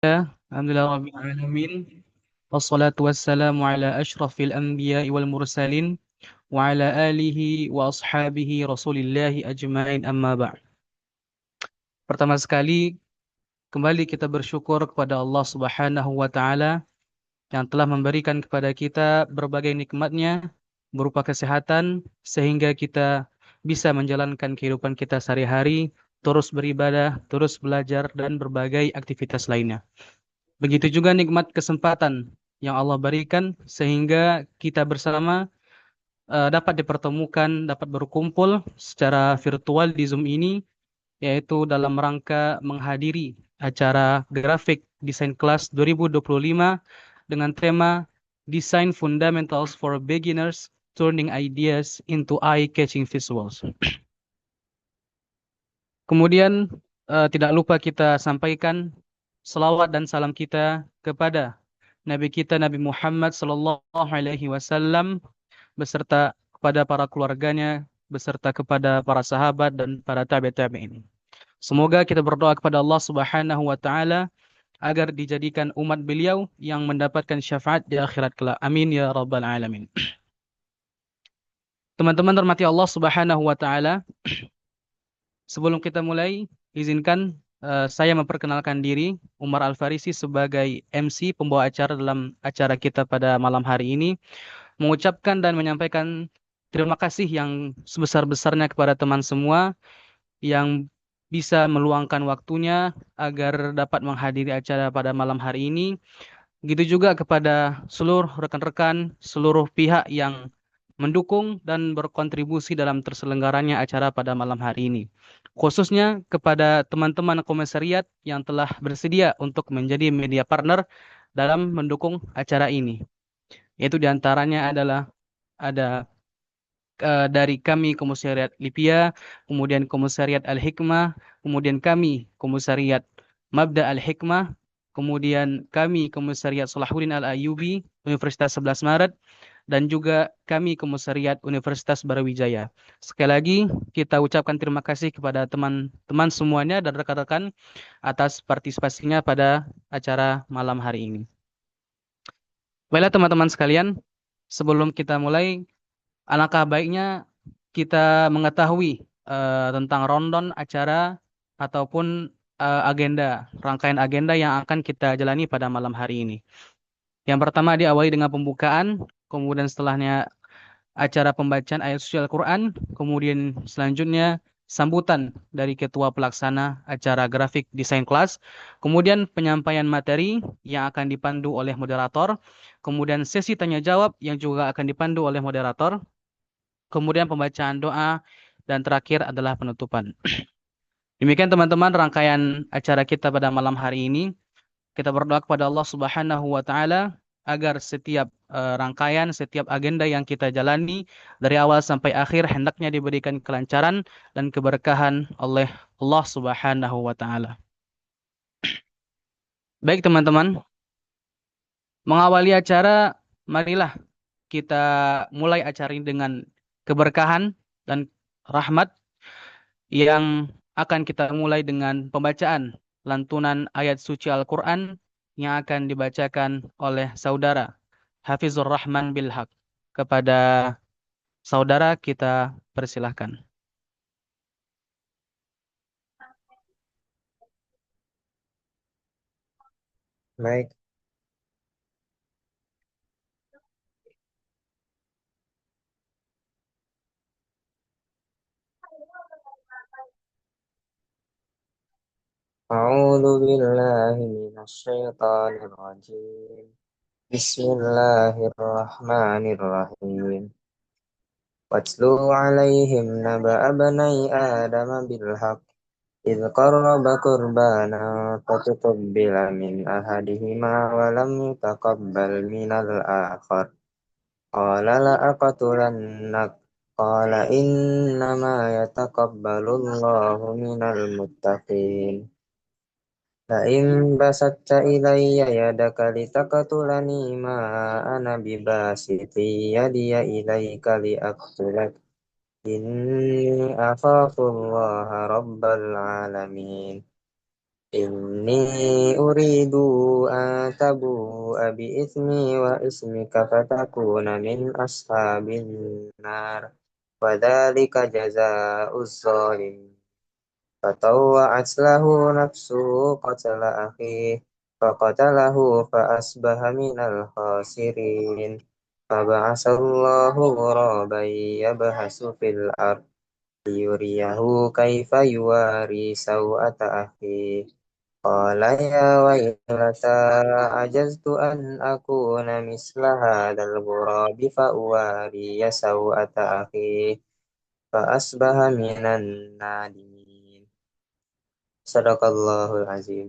Alhamdulillah Rabbil Alamin. Wassalatu wassalamu ala ashrafil anbiya wal mursalin wa ala alihi wa ashabihi rasulillahi ajma'in amma ba'd. Pertama sekali, kembali kita bersyukur kepada Allah Subhanahu wa taala yang telah memberikan kepada kita berbagai nikmatnya berupa kesehatan sehingga kita bisa menjalankan kehidupan kita sehari-hari, terus beribadah, terus belajar dan berbagai aktivitas lainnya. Begitu juga nikmat kesempatan yang Allah berikan sehingga kita bersama dapat dipertemukan, dapat berkumpul secara virtual di Zoom ini, yaitu dalam rangka menghadiri acara Graphic Design Class 2025 dengan tema Design Fundamentals for Beginners, Turning Ideas into Eye-Catching Visuals. Kemudian tidak lupa kita sampaikan selawat dan salam kita kepada Nabi kita Nabi Muhammad sallallahu alaihi wasallam beserta kepada para keluarganya, beserta kepada para sahabat dan para tabi'in. Semoga kita berdoa kepada Allah Subhanahu wa taala agar dijadikan umat beliau yang mendapatkan syafaat di akhirat kelak. Amin ya rabbal alamin. Teman-teman hormati Allah Subhanahu wa taala, sebelum kita mulai, izinkan saya memperkenalkan diri, Umar Al-Farisi sebagai MC pembawa acara dalam acara kita pada malam hari ini, mengucapkan dan menyampaikan terima kasih yang sebesar-besarnya kepada teman semua yang bisa meluangkan waktunya agar dapat menghadiri acara pada malam hari ini. Begitu juga kepada seluruh rekan-rekan, seluruh pihak yang mendukung dan berkontribusi dalam terselenggaranya acara pada malam hari ini. Khususnya kepada teman-teman komisariat yang telah bersedia untuk menjadi media partner dalam mendukung acara ini. Yaitu diantaranya adalah ada dari kami Komisariat Lipia, kemudian Komisariat Al-Hikmah, kemudian kami Komisariat Mabda Al-Hikmah, kemudian kami Komisariat Salahuddin Al-Ayyubi, Universitas 11 Maret, dan juga kami Komisariat Universitas Brawijaya. Sekali lagi, kita ucapkan terima kasih kepada teman-teman semuanya dan rekan-rekan atas partisipasinya pada acara malam hari ini. Baiklah teman-teman sekalian, sebelum kita mulai, alangkah baiknya kita mengetahui tentang rundown acara ataupun agenda, rangkaian agenda yang akan kita jalani pada malam hari ini. Yang pertama diawali dengan pembukaan, kemudian setelahnya acara pembacaan ayat suci Al-Quran, kemudian selanjutnya sambutan dari ketua pelaksana acara grafik desain kelas, kemudian penyampaian materi yang akan dipandu oleh moderator, kemudian sesi tanya jawab yang juga akan dipandu oleh moderator, kemudian pembacaan doa, dan terakhir adalah penutupan. Demikian teman-teman rangkaian acara kita pada malam hari ini. Kita berdoa kepada Allah Subhanahu wa taala agar setiap rangkaian, setiap agenda yang kita jalani dari awal sampai akhir hendaknya diberikan kelancaran dan keberkahan oleh Allah Subhanahu wa taala. Baik teman-teman, mengawali acara, marilah kita mulai acara ini dengan keberkahan dan rahmat yang akan kita mulai dengan pembacaan lantunan ayat suci Al-Quran yang akan dibacakan oleh saudara Hafizur Rahman Bilhaq. Kepada saudara kita persilahkan. Baik, A'udzu billahi minasyaitonir rajim. Bismillahirrahmanirrahim. Watlu 'alaihim naba'a bani Adam bil haqq idh qarraba qurbana fatuqabbala min ahadihima wa lam yutaqabbal minal akhar. Qala la'aqtulannak. Qala innama yataqabbalullahu minal muttaqin. لئن بسطت إلي يدك لتقتلني ما أنا بباسط يدي إليك لأقتلك إني أخاف الله رب العالمين إني أريد أن تبوء بإثمي وإثمك فتكون من أصحاب النار وذلك جزاء الظالمين فطوعت له نفسه قتل أخيه فقتله فأصبح من الخاسرين فبعث الله غرابا يبحث في الأرض ليريه كيف يواري سوءة أخيه قال يا ويلتى عجزت أن أكون مثل هذا الغراب فأواري سوءة أخي فأصبح من النادمين صدق الله العظيم.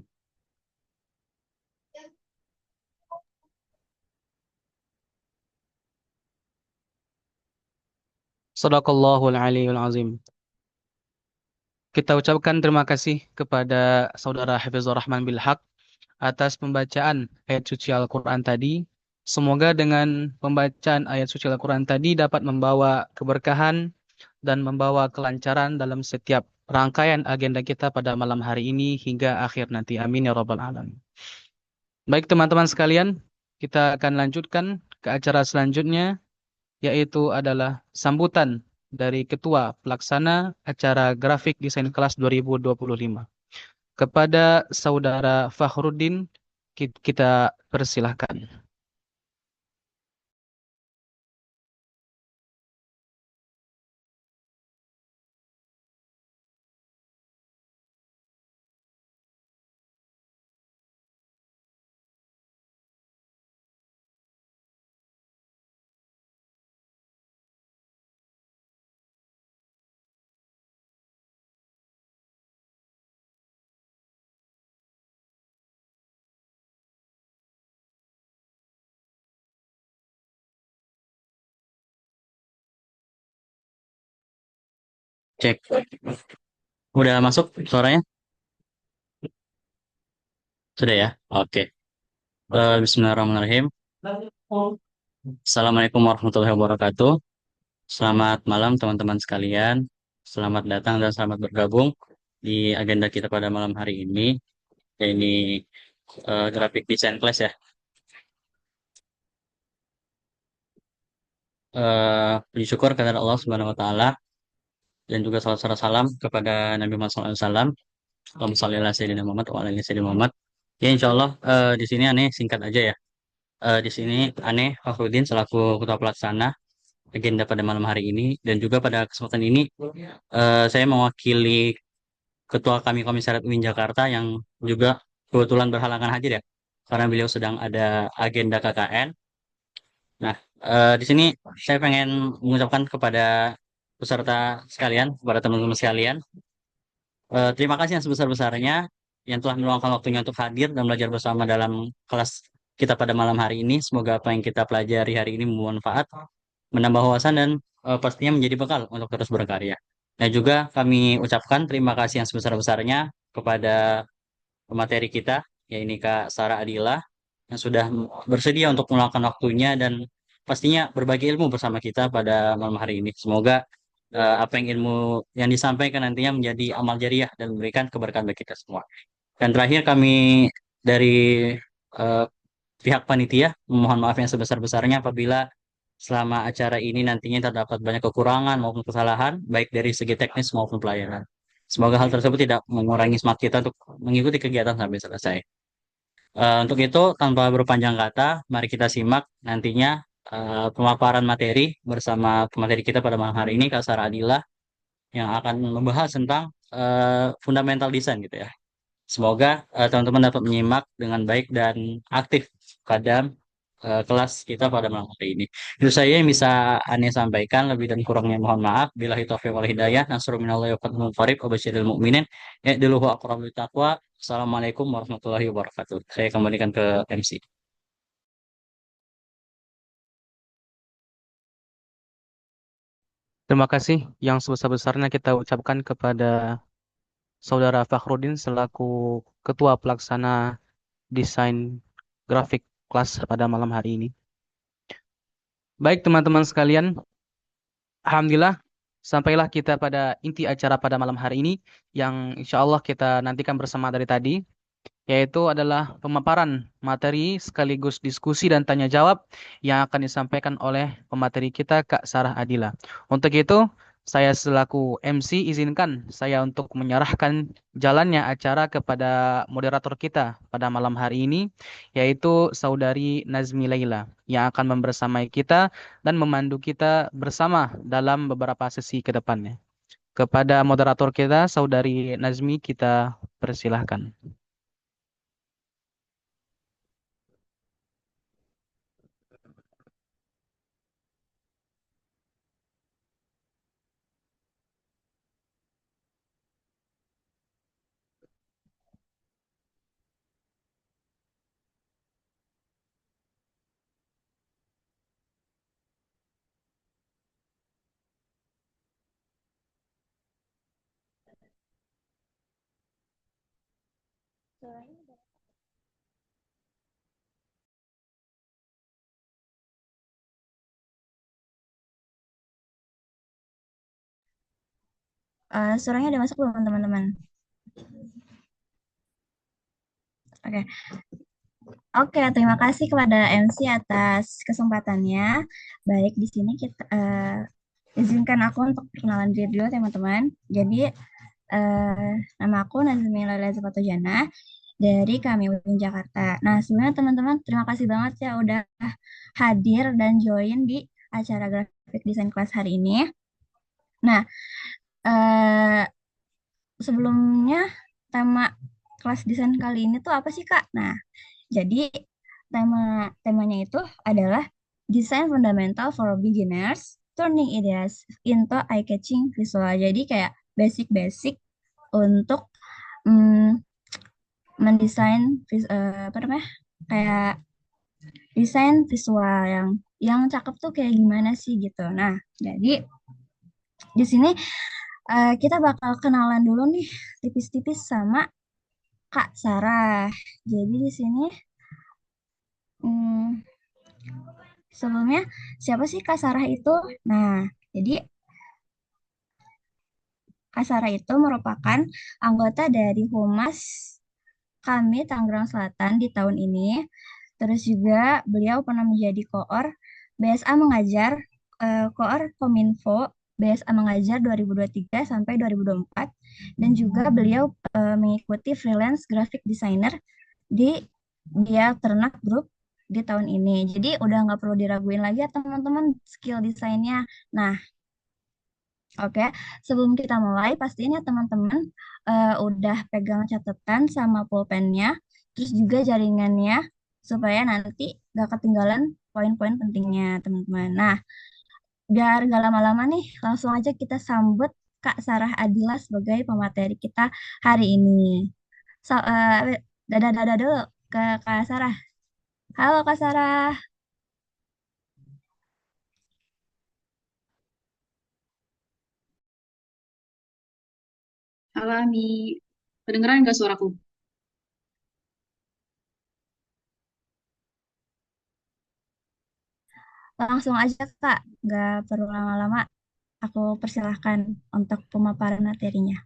Sadaqallahul Aliyul Azim. Kita ucapkan terima kasih kepada Saudara Hafizur Rahman Bilhaq atas pembacaan ayat suci Al-Quran tadi. Semoga dengan pembacaan ayat suci Al-Quran tadi dapat membawa keberkahan dan membawa kelancaran dalam setiap rangkaian agenda kita pada malam hari ini hingga akhir nanti. Amin ya Rabbal Alamin. Baik teman-teman sekalian, kita akan lanjutkan ke acara selanjutnya, yaitu adalah sambutan dari Ketua Pelaksana Acara Grafik Desain Kelas 2025. Kepada Saudara Fakhruddin, kita persilahkan. Cek. Udah masuk suaranya? Sudah ya? Oke. Bismillahirrahmanirrahim. Assalamualaikum warahmatullahi wabarakatuh. Selamat malam teman-teman sekalian. Selamat datang dan selamat bergabung di agenda kita pada malam hari ini. Ini graphic design class ya. Puji syukur kepada Allah Subhanahu wa taala dan juga salam salam kepada Nabi Muhammad SAW. Allahumma sholli ala sayyidina Muhammad wa ala ali sayyidina Muhammad. Ya insya Allah di sini aneh singkat aja ya. Di sini aneh Fakhruddin selaku ketua pelaksana agenda pada malam hari ini dan juga pada kesempatan ini saya mewakili ketua kami Komisariat UIN Jakarta yang juga kebetulan berhalangan hadir ya karena beliau sedang ada agenda KKN. Nah, di sini saya pengen mengucapkan kepada peserta sekalian, kepada teman-teman sekalian, terima kasih yang sebesar-besarnya yang telah meluangkan waktunya untuk hadir dan belajar bersama dalam kelas kita pada malam hari ini. Semoga apa yang kita pelajari hari ini bermanfaat, menambah wawasan dan pastinya menjadi bekal untuk terus berkarya. Dan juga kami ucapkan terima kasih yang sebesar-besarnya kepada pemateri kita, yaitu Kak Sarah Adila, yang sudah bersedia untuk meluangkan waktunya dan pastinya berbagi ilmu bersama kita pada malam hari ini. Semoga apa yang ilmu yang disampaikan nantinya menjadi amal jariah dan memberikan keberkahan bagi kita semua. Dan terakhir kami dari eh, pihak panitia mohon maaf yang sebesar-besarnya apabila selama acara ini nantinya terdapat banyak kekurangan maupun kesalahan, baik dari segi teknis maupun pelayanan. Semoga hal tersebut tidak mengurangi semangat kita untuk mengikuti kegiatan sampai selesai. Untuk itu, tanpa berpanjang kata, mari kita simak nantinya pemaparan materi bersama pemateri kita pada malam hari ini, Kak Sarah Adila, yang akan membahas tentang fundamental design gitu ya. Semoga teman-teman dapat menyimak dengan baik dan aktif pada kelas kita pada malam hari ini. Itu saya yang bisa Ane sampaikan, lebih dan kurangnya mohon maaf. Billahi taufiq wal hidayah. Nasrul minallahi wa fathun qarib wa basyiril mu'minin. Ya'diluhu aqrabut taqwa. Assalamualaikum warahmatullahi wabarakatuh. Saya kembalikan ke MC. Terima kasih yang sebesar-besarnya kita ucapkan kepada Saudara Fakhruddin selaku Ketua Pelaksana Desain Grafik kelas pada malam hari ini. Baik teman-teman sekalian, Alhamdulillah sampailah kita pada inti acara pada malam hari ini yang insya Allah kita nantikan bersama dari tadi, yaitu adalah pemaparan materi sekaligus diskusi dan tanya jawab yang akan disampaikan oleh pemateri kita Kak Sarah Adila. Untuk itu, saya selaku MC izinkan saya untuk menyerahkan jalannya acara kepada moderator kita pada malam hari ini, yaitu Saudari Nazmi Laila yang akan membersamai kita dan memandu kita bersama dalam beberapa sesi ke depannya. Kepada moderator kita, Saudari Nazmi, kita persilahkan. Suaranya udah masuk belum teman-teman? Oke. Oke, terima kasih kepada MC atas kesempatannya. Baik, di sini kita izinkan aku untuk perkenalan diri dulu teman-teman. Jadi nama aku Nazmi Laila Zapatojana dari kami UIN Jakarta. Nah, sebenarnya teman-teman terima kasih banget ya udah hadir dan join di acara grafik desain kelas hari ini. Nah, eh, sebelumnya tema kelas desain kali ini tuh apa sih Kak? Nah, jadi temanya itu adalah Design Fundamental for Beginners, Turning Ideas into Eye-Catching Visual. Jadi kayak basic-basic untuk mm, mendesain apa namanya? Kayak desain visual yang cakep tuh kayak gimana sih gitu. Nah, jadi di sini kita bakal kenalan dulu nih tipis-tipis sama Kak Sarah. Jadi di sini hmm, sebelumnya siapa sih Kak Sarah itu? Nah, jadi Kak Sarah itu merupakan anggota dari Humas kami Tangerang Selatan di tahun ini. Terus juga beliau pernah menjadi koor BSA Mengajar, koor Kominfo BSA Mengajar 2023 sampai 2024. Dan juga beliau mengikuti freelance graphic designer di dia Ternak Group di tahun ini. Jadi udah nggak perlu diraguin lagi ya teman-teman skill desainnya. Nah, oke, sebelum kita mulai, pastiin ya teman-teman udah pegang catatan sama pulpennya, terus juga jaringannya, supaya nanti gak ketinggalan poin-poin pentingnya teman-teman. Nah, biar gak lama-lama nih, langsung aja kita sambut Kak Sarah Adila sebagai pemateri kita hari ini. So, dadah-dadah dulu ke Kak Sarah. Halo Kak Sarah. Halo Ami, kedengeran nggak suaraku? Langsung aja Kak, gak perlu lama-lama. Aku persilahkan untuk pemaparan materinya.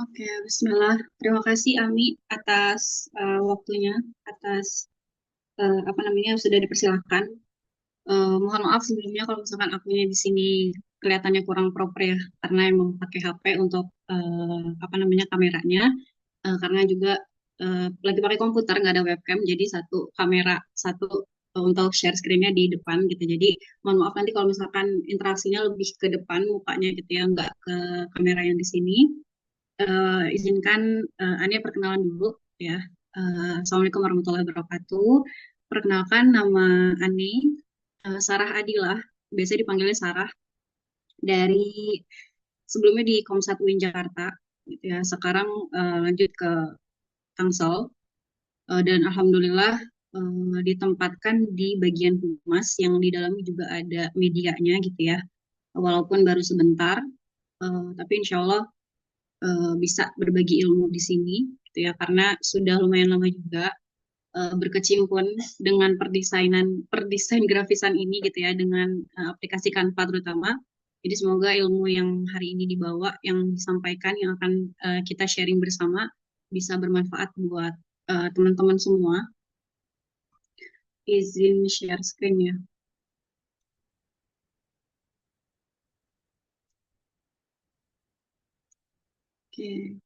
Oke, Bismillah. Terima kasih Ami atas waktunya, atas apa namanya sudah dipersilahkan. Mohon maaf sebelumnya kalau misalkan akunya di sini kelihatannya kurang proper ya, karena emang pakai HP untuk apa namanya kameranya, karena juga lagi pakai komputer nggak ada webcam, jadi satu kamera satu untuk share screen-nya di depan gitu. Jadi mohon maaf nanti kalau misalkan interaksinya lebih ke depan mukanya gitu ya, nggak ke kamera yang di sini. Izinkan Ania perkenalan dulu ya. Assalamualaikum warahmatullahi wabarakatuh. Perkenalkan nama Ani, Sarah Adilah, biasa dipanggilnya Sarah, dari sebelumnya di Komsat UIN Jakarta, gitu ya. Sekarang lanjut ke Tangsel, dan alhamdulillah ditempatkan di bagian humas yang di dalamnya juga ada medianya gitu ya. Walaupun baru sebentar, Tapi insya Allah bisa berbagi ilmu di sini, gitu ya, karena sudah lumayan lama juga berkecimpung dengan perdesain grafisan ini, gitu ya, dengan aplikasi Canva terutama. Jadi semoga ilmu yang hari ini dibawa, yang disampaikan, yang akan kita sharing bersama, bisa bermanfaat buat teman-teman semua. Izin share screen ya. Oke.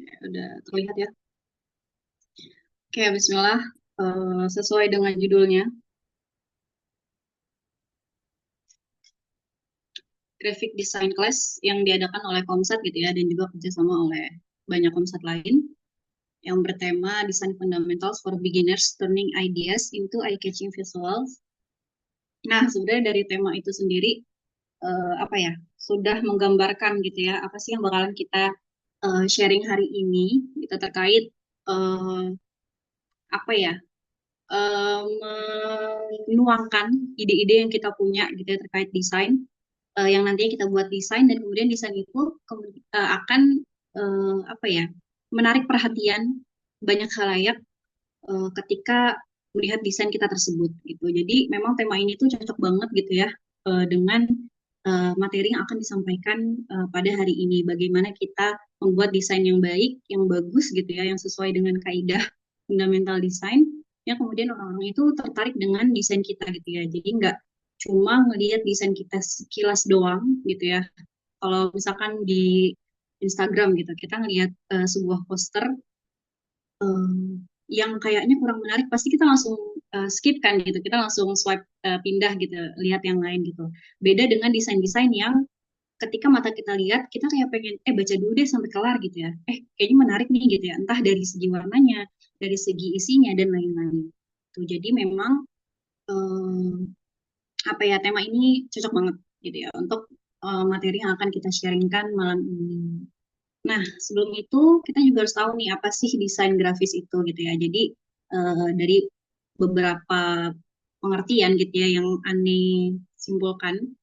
Ya, udah terlihat ya. Oke, bismillah. Sesuai dengan judulnya, Graphic Design Class yang diadakan oleh Komsat, gitu ya, dan juga kerjasama oleh banyak Komsat lain, yang bertema Design Fundamentals for Beginners Turning Ideas into Eye-Catching Visuals. Nah, sebenarnya dari tema itu sendiri, apa ya, sudah menggambarkan, gitu ya, apa sih yang bakalan kita sharing hari ini, gitu, terkait apa ya, menuangkan ide-ide yang kita punya, gitu ya, terkait desain, yang nantinya kita buat desain, dan kemudian desain itu akan apa ya, menarik perhatian banyak halayak ketika melihat desain kita tersebut, gitu. Jadi memang tema ini tuh cocok banget, gitu ya, dengan materi yang akan disampaikan pada hari ini. Bagaimana kita membuat desain yang baik, yang bagus, gitu ya, yang sesuai dengan kaidah fundamental desain, yang kemudian orang-orang itu tertarik dengan desain kita, gitu ya. Jadi nggak cuma ngelihat desain kita sekilas doang, gitu ya. Kalau misalkan di Instagram, gitu, kita ngelihat sebuah poster yang kayaknya kurang menarik, pasti kita langsung skip kan, gitu. Kita langsung swipe pindah, gitu, lihat yang lain, gitu. Beda dengan desain-desain yang ketika mata kita lihat, kita kayak pengen baca dulu deh sampai kelar, gitu ya. Kayaknya menarik nih, gitu ya. Entah dari segi warnanya, dari segi isinya, dan lain-lain. Tuh, jadi memang eh, apa ya, tema ini cocok banget, gitu ya, untuk materi yang akan kita sharingkan malam ini. Nah, sebelum itu kita juga harus tahu nih, apa sih desain grafis itu, gitu ya. Jadi dari beberapa pengertian, gitu ya, yang Ani simpulkan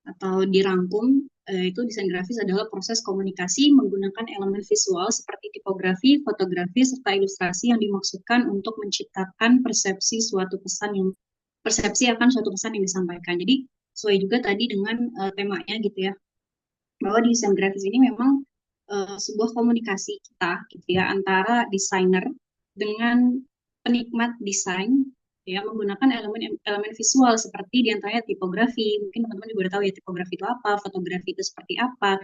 atau dirangkum, itu desain grafis adalah proses komunikasi menggunakan elemen visual seperti tipografi, fotografi, serta ilustrasi yang dimaksudkan untuk menciptakan persepsi akan suatu pesan yang disampaikan. Jadi sesuai juga tadi dengan temanya, gitu ya, bahwa desain grafis ini memang sebuah komunikasi kita, gitu ya, antara desainer dengan penikmat desain, ya, menggunakan elemen visual seperti diantaranya tipografi. Mungkin teman-teman juga udah tahu ya, tipografi itu apa, fotografi itu seperti apa,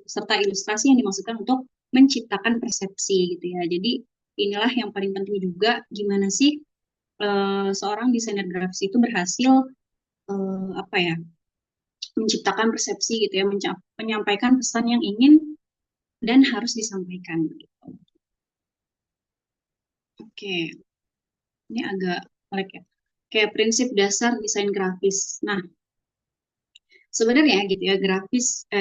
serta ilustrasi yang dimaksudkan untuk menciptakan persepsi, gitu ya. Jadi inilah yang paling penting juga, gimana sih seorang desainer grafis itu berhasil apa ya, menciptakan persepsi, gitu ya, menyampaikan pesan yang ingin dan harus disampaikan, gitu. Oke, ini agak melek ya. Kayak prinsip dasar desain grafis. Nah, sebenarnya, gitu ya,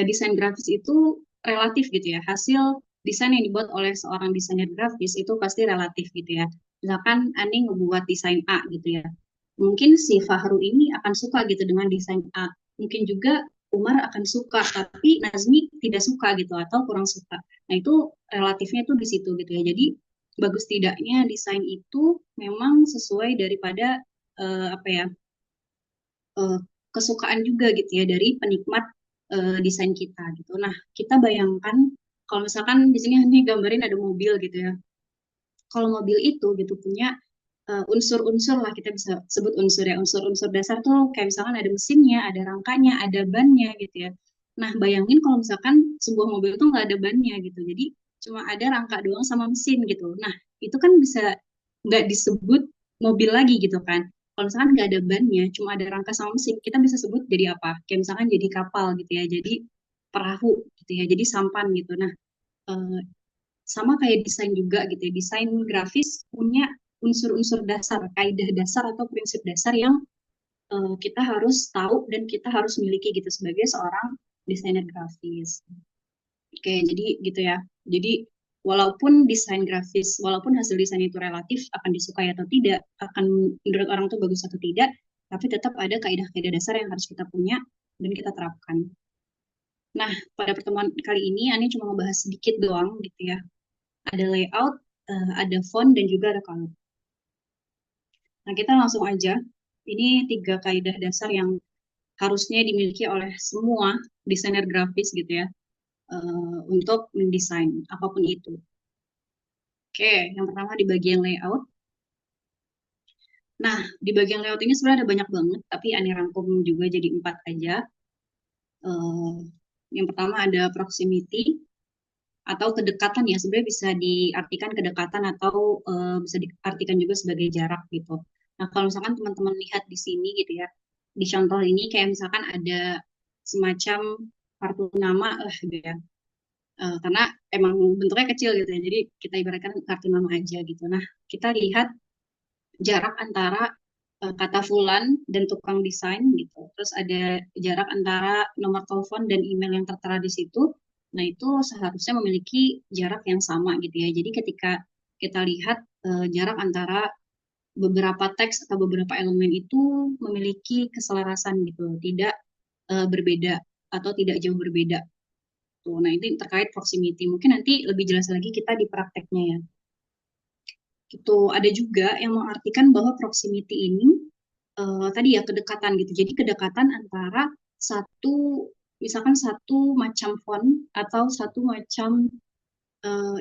desain grafis itu relatif, gitu ya. Hasil desain yang dibuat oleh seorang desainer grafis itu pasti relatif, gitu ya. Misalkan Ani ngebuat desain A, gitu ya. Mungkin si Fahru ini akan suka, gitu, dengan desain A. Mungkin juga Umar akan suka, tapi Nazmi tidak suka, gitu, atau kurang suka. Nah, itu relatifnya tuh di situ, gitu ya. Jadi bagus tidaknya desain itu memang sesuai daripada apa ya, eh, kesukaan juga, gitu ya, dari penikmat desain kita, gitu. Nah, kita bayangkan kalau misalkan di sini ini gambarin ada mobil, gitu ya. Kalau mobil itu, gitu, punya unsur-unsur lah, kita bisa sebut unsur ya, unsur-unsur dasar tuh kayak misalkan ada mesinnya, ada rangkanya, ada bannya, gitu ya. Nah, bayangin kalau misalkan sebuah mobil itu nggak ada bannya, gitu. Jadi cuma ada rangka doang sama mesin, gitu. Nah, itu kan bisa nggak disebut mobil lagi, gitu kan. Kalau misalkan nggak ada bannya, cuma ada rangka sama mesin, kita bisa sebut jadi apa? Kayak misalkan jadi kapal, gitu ya, jadi perahu, gitu ya, jadi sampan, gitu. Nah, eh, sama kayak desain juga, gitu ya. Desain grafis punya unsur-unsur dasar, kaidah dasar atau prinsip dasar yang kita harus tahu dan kita harus miliki, gitu, sebagai seorang desainer grafis. Oke, jadi gitu ya. Jadi walaupun desain grafis, walaupun hasil desain itu relatif akan disukai atau tidak, akan menurut orang tuh bagus atau tidak, tapi tetap ada kaidah-kaidah dasar yang harus kita punya dan kita terapkan. Nah, pada pertemuan kali ini Ani cuma ngebahas sedikit doang gitu ya. Ada layout, ada font, dan juga ada color. Nah, kita langsung aja. Ini 3 kaidah dasar yang harusnya dimiliki oleh semua desainer grafis gitu ya, untuk mendesain apapun itu. Oke, yang pertama di bagian layout. Nah, di bagian layout ini sebenarnya ada banyak banget, tapi Ani rangkum juga jadi 4 aja. Yang pertama ada proximity atau kedekatan ya, sebenarnya bisa diartikan kedekatan atau bisa diartikan juga sebagai jarak gitu. Nah, kalau misalkan teman-teman lihat di sini gitu ya, di contoh ini kayak misalkan ada semacam kartu nama lah gitu ya. Karena emang bentuknya kecil gitu ya, jadi kita ibaratkan kartu nama aja gitu. Nah, kita lihat jarak antara kata fulan dan tukang desain gitu. Terus ada jarak antara nomor telepon dan email yang tertera di situ. Nah, itu seharusnya memiliki jarak yang sama gitu ya. Jadi ketika kita lihat jarak antara beberapa teks atau beberapa elemen itu memiliki keselarasan gitu, tidak berbeda atau tidak jauh berbeda. Tuh, nah ini terkait proximity. Mungkin nanti lebih jelas lagi kita di prakteknya ya. Gitu. Ada juga yang mengartikan bahwa proximity ini tadi ya kedekatan gitu. Jadi kedekatan antara satu misalkan satu macam font atau satu macam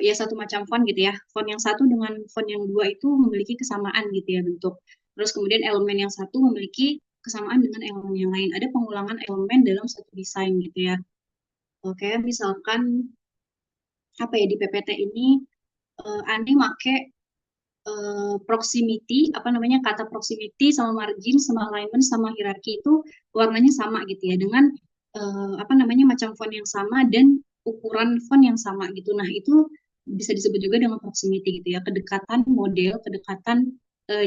ya satu macam font gitu ya. Font yang satu dengan font yang dua itu memiliki kesamaan gitu ya bentuk. Terus kemudian elemen yang satu memiliki kesamaan dengan elemen yang lain. Ada pengulangan elemen dalam satu desain gitu ya. Oke, misalkan apa ya di PPT ini Andi make proximity, apa namanya kata proximity sama margin sama alignment sama hierarki itu warnanya sama gitu ya dengan apa namanya macam font yang sama dan ukuran font yang sama gitu. Nah, itu bisa disebut juga dengan proximity gitu ya, kedekatan model, kedekatan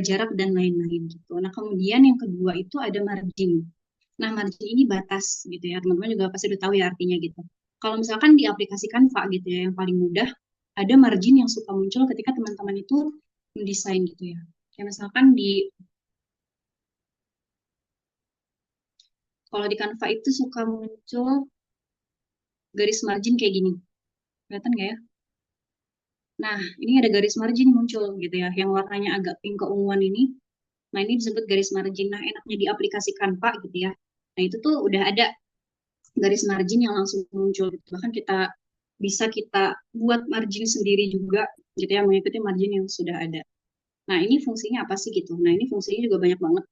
jarak dan lain-lain gitu. Nah, kemudian yang kedua itu ada margin. Nah, margin ini batas gitu ya. Teman-teman juga pasti udah tahu ya artinya gitu. Kalau misalkan di aplikasi Canva gitu ya, yang paling mudah, ada margin yang suka muncul ketika teman-teman itu mendesain gitu ya. Kayak misalkan kalau di Canva itu suka muncul garis margin kayak gini. Kelihatan nggak ya? Nah, ini ada garis margin muncul gitu ya, yang warnanya agak pink keunguan ini. Nah, ini disebut garis margin. Nah, enaknya di aplikasi Canva gitu ya. Nah, itu tuh udah ada garis margin yang langsung muncul gitu. Bahkan kita buat margin sendiri juga gitu ya, mengikuti margin yang sudah ada. Nah, ini fungsinya apa sih gitu? Nah, ini fungsinya juga banyak banget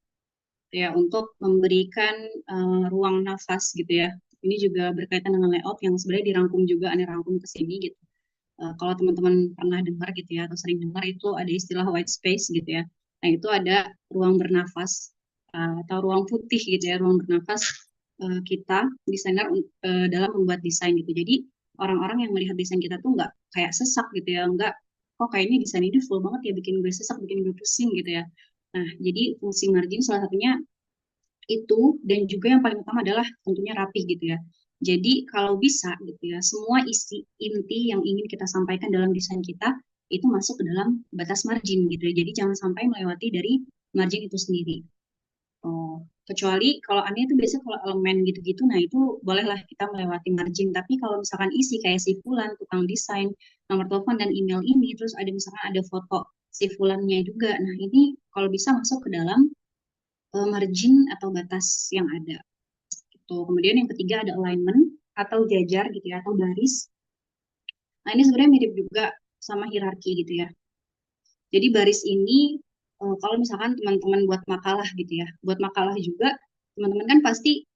ya untuk memberikan ruang nafas gitu ya. Ini juga berkaitan dengan layout yang sebenarnya dirangkum juga, Anda rangkum ke sini gitu. Kalau teman-teman pernah dengar gitu ya atau sering dengar itu ada istilah white space gitu ya. Nah, itu ada ruang bernafas atau ruang putih gitu ya, ruang bernafas kita desainer dalam membuat desain gitu. Jadi orang-orang yang melihat desain kita tuh nggak kayak sesak gitu ya, nggak kok kayaknya desain ini full banget ya, bikin gue sesak, bikin gue pusing gitu ya. Nah, jadi fungsi margin salah satunya itu, dan juga yang paling utama adalah tentunya rapi gitu ya. Jadi kalau bisa gitu ya, semua isi inti yang ingin kita sampaikan dalam desain kita itu masuk ke dalam batas margin gitu ya. Jadi jangan sampai melewati dari margin itu sendiri. Oh, kecuali kalau aneh itu biasanya kalau elemen gitu-gitu, nah itu bolehlah kita melewati margin. Tapi kalau misalkan isi kayak si Fulan, tukang desain, nomor telepon dan email ini, terus ada misalkan ada foto si Fulannya juga. Nah, ini kalau bisa masuk ke dalam margin atau batas yang ada. Gitu. Kemudian yang ketiga ada alignment atau jajar gitu ya, atau baris. Nah, ini sebenarnya mirip juga sama hierarki gitu ya. Jadi baris ini kalau misalkan teman-teman buat makalah gitu ya, buat makalah juga teman-teman kan pasti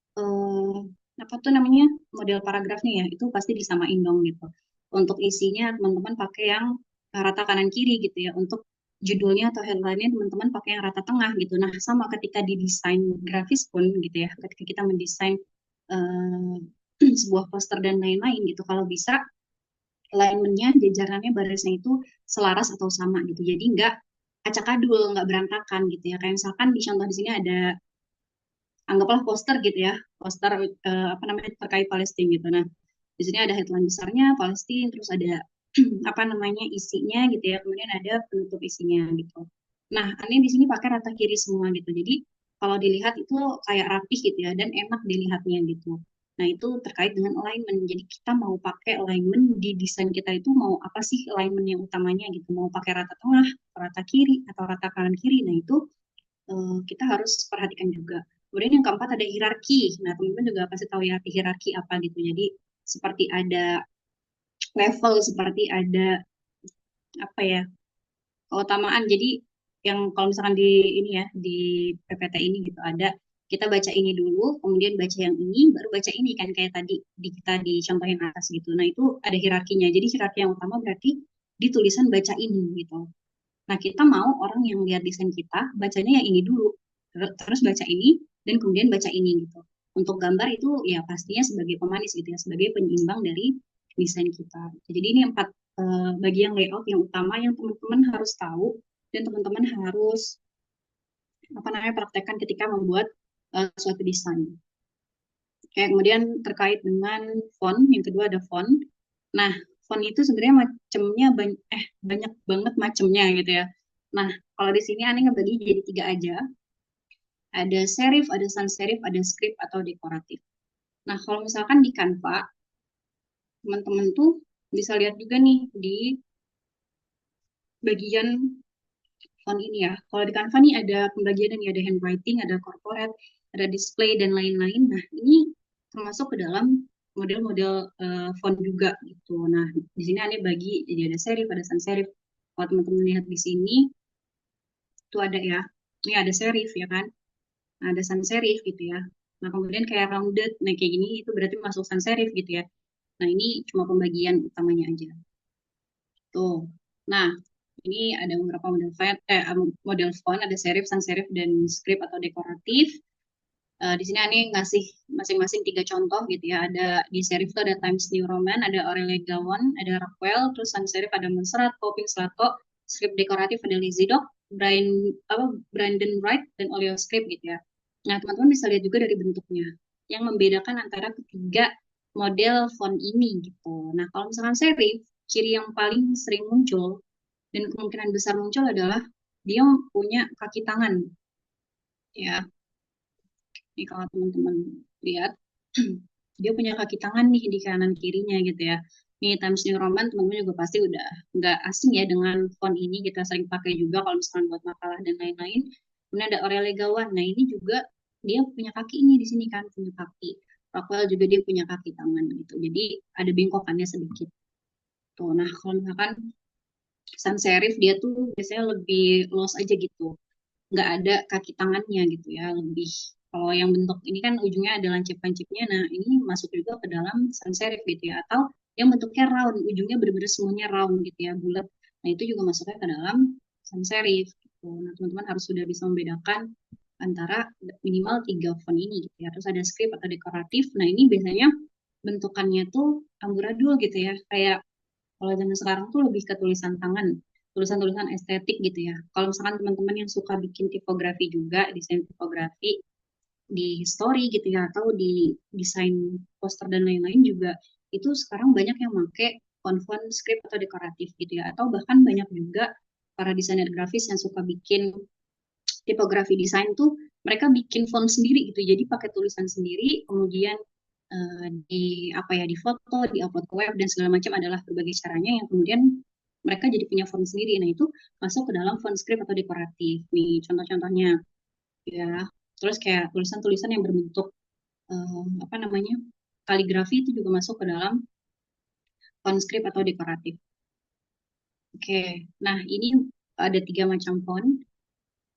apa tuh namanya model paragrafnya ya, itu pasti disamain dong gitu. Untuk isinya teman-teman pakai yang rata kanan kiri gitu ya. Untuk judulnya atau headline-nya teman-teman pakai yang rata tengah gitu. Nah, sama ketika di desain grafis pun gitu ya, ketika kita mendesain sebuah poster dan lain-lain gitu, kalau bisa alignment-nya, jajarannya, barisnya itu selaras atau sama gitu. Jadi nggak acak-adul, nggak berantakan gitu ya. Kayak misalkan di contoh di sini ada, anggaplah poster gitu ya, poster apa namanya terkait Palestina gitu. Nah, di sini ada headline besarnya Palestina, terus ada apa namanya isinya gitu ya, kemudian ada penutup isinya gitu. Nah, aneh di sini pakai rata kiri semua gitu. Jadi kalau dilihat itu kayak rapih gitu ya dan enak dilihatnya gitu. Nah, itu terkait dengan alignment. Jadi kita mau pakai alignment di desain kita itu mau apa sih alignment yang utamanya gitu. Mau pakai rata tengah, rata kiri, atau rata kanan kiri. Nah, itu kita harus perhatikan juga. Kemudian yang keempat ada hierarki. Nah, teman-teman juga pasti tahu ya hierarki apa gitu. Jadi seperti ada level, seperti ada apa ya keutamaan. Jadi yang kalau misalkan di ini ya di PPT ini gitu ada kita baca ini dulu, kemudian baca yang ini, baru baca ini kan kayak tadi di kita di contoh yang atas gitu. Nah itu ada hierarkinya. Jadi hierarki yang utama berarti di tulisan baca ini gitu. Nah kita mau orang yang lihat desain kita bacanya yang ini dulu, terus baca ini dan kemudian baca ini gitu. Untuk gambar itu ya pastinya sebagai pemanis gitu ya, sebagai penyeimbang dari desain kita. Jadi ini 4 bagian layout yang utama yang teman-teman harus tahu dan teman-teman harus apa namanya praktekkan ketika membuat suatu desain. Oke, kemudian terkait dengan font, yang kedua ada font. Nah, font itu sebenarnya macamnya banyak banget macamnya gitu ya. Nah, kalau di sini Ani ngebagi jadi 3 aja. Ada serif, ada sans serif, ada script atau dekoratif. Nah, kalau misalkan di Canva, teman-teman tuh bisa lihat juga nih di bagian font ini ya. Kalau di Canva nih ada pembagian nih, ada handwriting, ada corporate, ada display dan lain-lain. Nah, ini termasuk ke dalam model-model font juga gitu. Nah, di sini ada bagi jadi ada serif, ada sans serif. Kalau teman-teman lihat di sini itu ada ya. Ini ada serif ya kan. Nah, ada sans serif gitu ya. Nah, kemudian kayak rounded, nah kayak gini itu berarti masuk sans serif gitu ya. Nah, ini cuma pembagian utamanya aja. Tuh. Nah, ini ada beberapa model font, ada serif, sans serif, dan script atau dekoratif. Di sini Ani ngasih masing-masing 3 contoh gitu ya. Ada di serif itu ada Times New Roman, ada Aurelia Gawan, ada Rockwell, terus sans serif ada Montserrat, Popin Slato, script dekoratif ada Lizzie Dock, Brandon Wright, dan Oleo Script gitu ya. Nah, teman-teman bisa lihat juga dari bentuknya yang membedakan antara ketiga model font ini gitu. Nah, kalau misalkan serif, ciri yang paling sering muncul dan kemungkinan besar muncul adalah dia punya kaki tangan ya. Ini kalau teman-teman lihat dia punya kaki tangan nih di kanan kirinya gitu ya. Ini Times New Roman teman-teman juga pasti udah nggak asing ya dengan font ini, kita sering pakai juga kalau misalkan buat makalah dan lain-lain. Kemudian ada Aurelia Gawan. Nah ini juga dia punya kaki ini di sini kan punya kaki. Rockwell juga dia punya kaki tangan gitu. Jadi ada bengkokannya sedikit. Tuh, nah kalau misalkan sans serif dia tuh biasanya lebih los aja gitu, nggak ada kaki tangannya gitu ya, lebih kalau yang bentuk ini kan ujungnya ada lancip-lancipnya, nah ini masuk juga ke dalam sans serif gitu ya, atau yang bentuknya round, ujungnya benar-benar semuanya round gitu ya, bulat, nah itu juga masuknya ke dalam sans serif gitu. Nah teman-teman harus sudah bisa membedakan antara minimal 3 font ini gitu ya. Terus ada script atau dekoratif, nah ini biasanya bentukannya tuh amburadul gitu ya, kayak kalau zaman sekarang tuh lebih ke tulisan tangan, tulisan-tulisan estetik gitu ya. Kalau misalkan teman-teman yang suka bikin tipografi juga, desain tipografi di story gitu ya, atau di desain poster dan lain-lain juga, itu sekarang banyak yang pakai font-font script atau dekoratif gitu ya. Atau bahkan banyak juga para desainer grafis yang suka bikin tipografi desain tuh, mereka bikin font sendiri gitu. Jadi pakai tulisan sendiri, kemudian di apa ya di foto, di upload ke web dan segala macam adalah berbagai caranya yang kemudian mereka jadi punya font sendiri. Nah itu masuk ke dalam font script atau dekoratif. Nih contoh-contohnya ya. Terus kayak tulisan-tulisan yang berbentuk apa namanya kaligrafi itu juga masuk ke dalam font script atau dekoratif. Oke, nah ini ada 3 macam font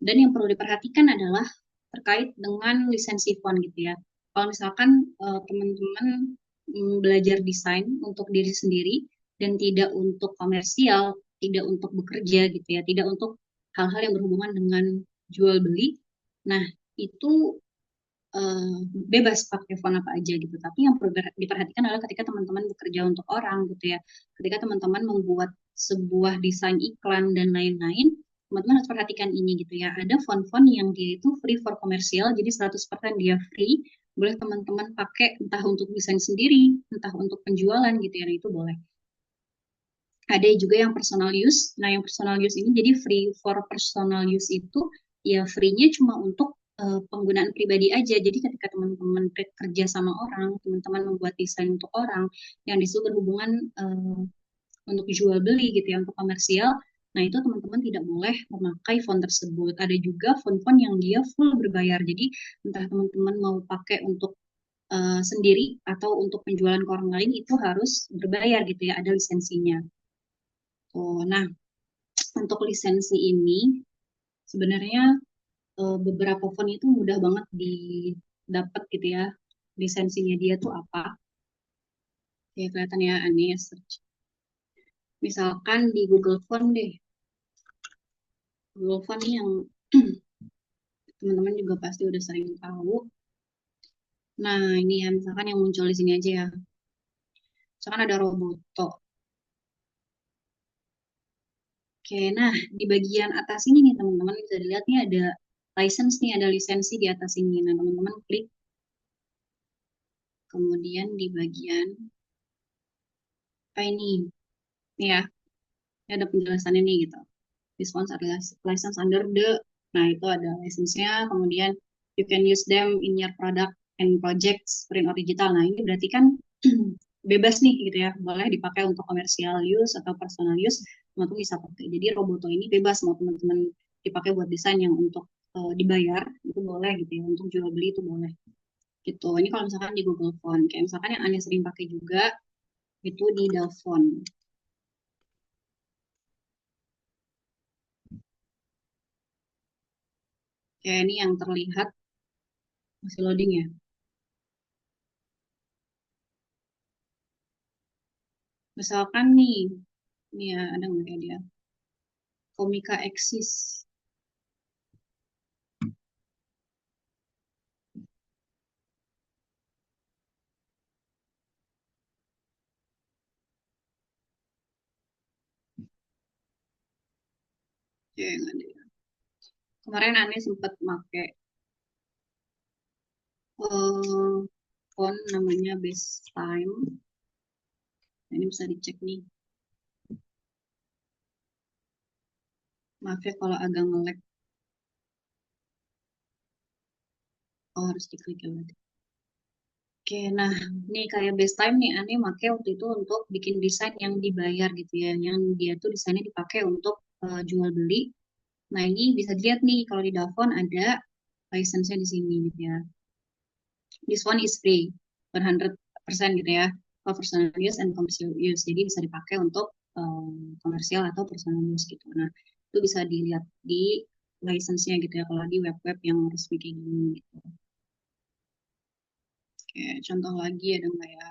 dan yang perlu diperhatikan adalah terkait dengan lisensi font gitu ya. Kalau misalkan teman-teman belajar desain untuk diri sendiri dan tidak untuk komersial, tidak untuk bekerja gitu ya, tidak untuk hal-hal yang berhubungan dengan jual beli. Nah, itu bebas pakai font apa aja gitu. Tapi yang perlu diperhatikan adalah ketika teman-teman bekerja untuk orang gitu ya. Ketika teman-teman membuat sebuah desain iklan dan lain-lain, teman-teman harus perhatikan ini gitu ya. Ada font-font yang dia itu free for komersial, jadi 100% dia free. Boleh teman-teman pakai entah untuk desain sendiri, entah untuk penjualan gitu ya. Nah, itu boleh. Ada juga yang personal use. Nah, yang personal use ini jadi free for personal use itu ya free-nya cuma untuk penggunaan pribadi aja. Jadi ketika teman-teman kerja sama orang, teman-teman membuat desain untuk orang yang disitu berhubungan untuk jual beli gitu ya, untuk komersial. Nah, itu teman-teman tidak boleh memakai font tersebut. Ada juga font-font yang dia full berbayar. Jadi entah teman-teman mau pakai untuk sendiri atau untuk penjualan ke orang lain itu harus berbayar gitu ya, ada lisensinya. Oh, nah, untuk lisensi ini sebenarnya beberapa font itu mudah banget didapat gitu ya. Lisensinya dia tuh apa? Kayak kelihatan ya, aneh search. Misalkan di Google Font deh. Google Font nih yang teman-teman juga pasti udah sering tahu. Nah, ini ya misalkan yang muncul di sini aja ya. Misalkan ada Roboto. Oke, nah di bagian atas ini nih teman-teman bisa dilihat nih ada license nih, ada lisensi di atas ini. Nah, teman-teman klik. Kemudian di bagian apa ini? Nih ya, ini ada penjelasannya nih gitu. This ones are license under the, nah itu ada license-nya, kemudian you can use them in your product and projects print or digital. Nah ini berarti kan bebas nih gitu ya, boleh dipakai untuk commercial use atau personal use, teman-teman bisa pakai. Jadi Roboto ini bebas, mau teman-teman dipakai buat desain yang untuk dibayar itu boleh gitu ya, untuk jual beli itu boleh gitu. Ini kalau misalkan di Google Font, kayak misalkan yang Anda sering pakai juga itu di Davon. Kayak ini yang terlihat masih loading ya. Misalkan nih, ini ya ada nggak ya dia? Komika Eksis. Ya, nggak ada ya. Kemarin Ane sempat pakai font namanya Best Time. Nah, ini bisa dicek nih. Maaf ya kalau agak nge-lag. Oh, harus diklik ya berarti. Oke, nah nih kayak Best Time nih Ane pakai waktu itu untuk bikin desain yang dibayar gitu ya. Yang dia tuh desainnya dipakai untuk jual beli. Nah, ini bisa dilihat nih kalau di Davon ada license-nya di sini gitu ya. This one is free, 100% gitu ya, for personal use and commercial use. Jadi bisa dipakai untuk komersial atau personal use gitu. Nah, itu bisa dilihat di license-nya gitu ya, kalau di web-web yang resmi kayak gini gitu. Oke, contoh lagi ada nggak ya?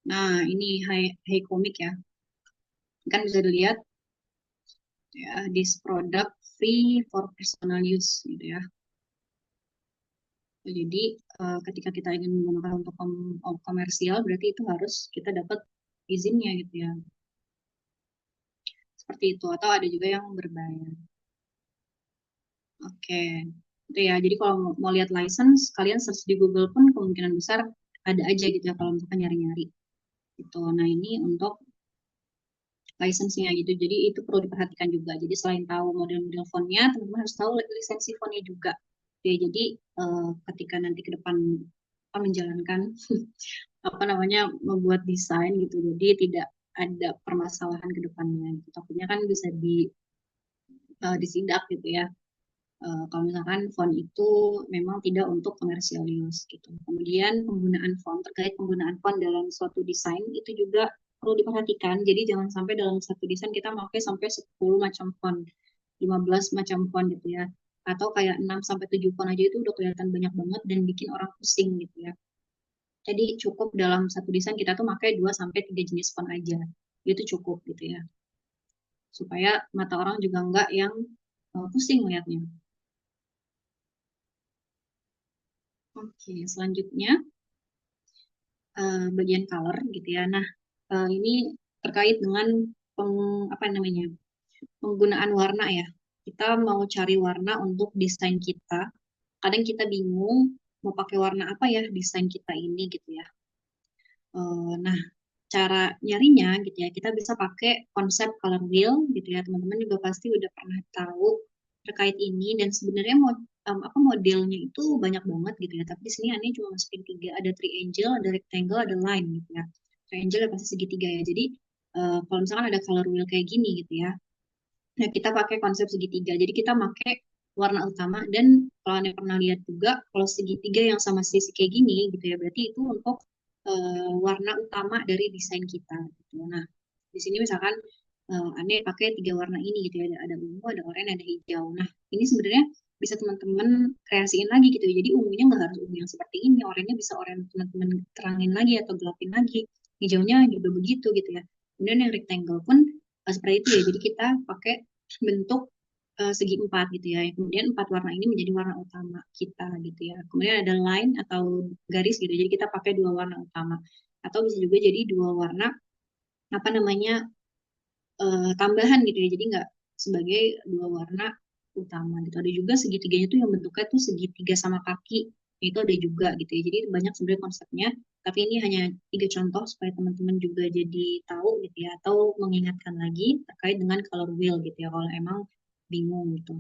Nah, ini Hai Comic ya. Kan bisa dilihat ya, this product free for personal use gitu ya. Jadi ketika kita ingin menggunakan untuk komersial, berarti itu harus kita dapat izinnya gitu ya. Seperti itu. Atau ada juga yang berbayar. Oke. Itu ya. Jadi kalau mau lihat license, kalian search di Google pun kemungkinan besar ada aja gitu ya kalau misalkan nyari-nyari. Gitu. Nah ini untuk license-nya gitu. Jadi itu perlu diperhatikan juga. Jadi selain tahu model-model fontnya, teman-teman harus tahu lisensi fontnya juga. Oke, jadi ketika nanti ke depan menjalankan apa namanya membuat desain gitu, jadi tidak ada permasalahan ke depannya. Takutnya kan bisa disidak gitu ya. Kalau misalkan font itu memang tidak untuk commercial use gitu. Kemudian penggunaan font, terkait penggunaan font dalam suatu desain itu juga perlu diperhatikan. Jadi jangan sampai dalam satu desain kita pakai sampai 10 macam font, 15 macam font gitu ya. Atau kayak 6 sampai 7 font aja itu udah kelihatan banyak banget dan bikin orang pusing gitu ya. Jadi cukup dalam satu desain kita tuh pakai 2 sampai 3 jenis font aja. Itu cukup gitu ya. Supaya mata orang juga enggak yang pusing lihatnya. Oke, selanjutnya bagian color gitu ya. Nah, ini terkait dengan apa namanya penggunaan warna ya. Kita mau cari warna untuk desain kita. Kadang kita bingung mau pakai warna apa ya desain kita ini gitu ya. Nah, cara nyarinya gitu ya, kita bisa pakai konsep color wheel gitu ya. Teman-teman juga pasti udah pernah tahu terkait ini dan sebenarnya apa modelnya itu banyak banget gitu ya. Tapi di sini Ani cuma masukin tiga, ada triangle, ada rectangle, ada line gitu ya. Triangle ya pasti segitiga ya. Jadi kalau misalkan ada color wheel kayak gini gitu ya, nah kita pakai konsep segitiga. Jadi kita pakai warna utama dan kalau Anda pernah lihat juga kalau segitiga yang sama sisi kayak gini gitu ya, berarti itu untuk warna utama dari desain kita gitu. Nah, di sini misalkan Anda pakai tiga warna ini gitu ya, ada ungu, ada oranye, ada hijau. Nah, ini sebenarnya bisa teman-teman kreasiin lagi gitu ya. Jadi ungunya nggak harus ungu yang seperti ini, oranye bisa oranye teman-teman terangin lagi atau gelapin lagi. Hijaunya juga begitu gitu ya. Kemudian yang rectangle pun seperti itu ya. Jadi kita pakai bentuk segi empat gitu ya. Kemudian empat warna ini menjadi warna utama kita gitu ya. Kemudian ada line atau garis gitu. Jadi kita pakai dua warna utama. Atau bisa juga jadi dua warna apa namanya tambahan gitu ya. Jadi nggak sebagai dua warna utama gitu. Ada juga segitiganya tuh yang bentuknya tuh segitiga sama kaki. Itu ada juga gitu ya. Jadi banyak sebenarnya konsepnya. Tapi ini hanya tiga contoh supaya teman-teman juga jadi tahu gitu ya. Atau mengingatkan lagi terkait dengan color wheel gitu ya. Kalau emang bingung gitu.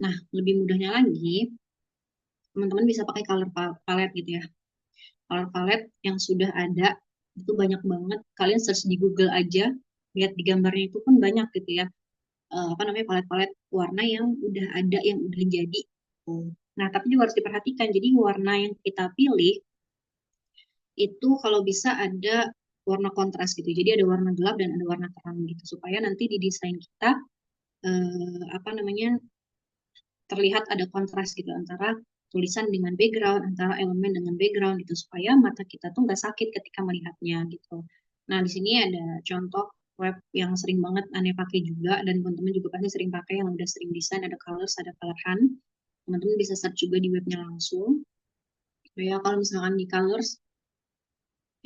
Nah, lebih mudahnya lagi, teman-teman bisa pakai color palette gitu ya. Color palette yang sudah ada, itu banyak banget. Kalian search di Google aja, lihat di gambarnya itu pun banyak gitu ya. Apa namanya, palet-palet warna yang udah ada, yang udah jadi. Nah, tapi juga harus diperhatikan. Jadi warna yang kita pilih, itu kalau bisa ada warna kontras gitu. Jadi ada warna gelap dan ada warna terang gitu. Supaya nanti di desain kita, apa namanya, terlihat ada kontras gitu antara tulisan dengan background, antara elemen dengan background gitu supaya mata kita tuh nggak sakit ketika melihatnya gitu. Nah, di sini ada contoh web yang sering banget aneh pakai juga dan teman-teman juga pasti sering pakai yang udah sering desain ada Colors, ada Color Hunt. Teman-teman bisa search juga di webnya langsung. Ya, kalau misalkan di Colors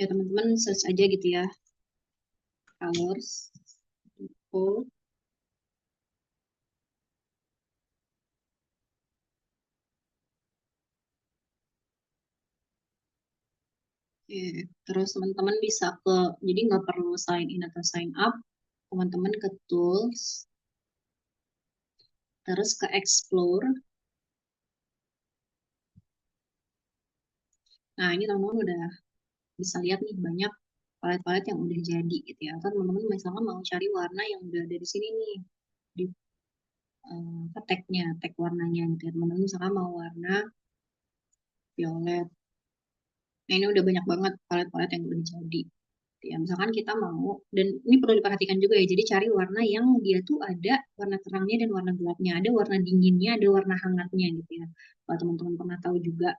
ya teman-teman search aja gitu ya. Colors. Oh, terus teman-teman bisa jadi nggak perlu sign in atau sign up, teman-teman ke tools, terus ke explore. Nah, ini teman-teman udah bisa lihat nih banyak palet-palet yang udah jadi gitu ya. Atau teman-teman misalkan mau cari warna yang udah ada di sini nih, di tag-nya, tag warnanya gitu ya. Teman-teman misalkan mau warna violet. Nah, ini udah banyak banget palet-palet yang udah jadi. Ya, misalkan kita mau, dan ini perlu diperhatikan juga ya, jadi cari warna yang dia tuh ada warna terangnya dan warna gelapnya, ada warna dinginnya, ada warna hangatnya gitu ya. Kalau teman-teman pernah tahu juga,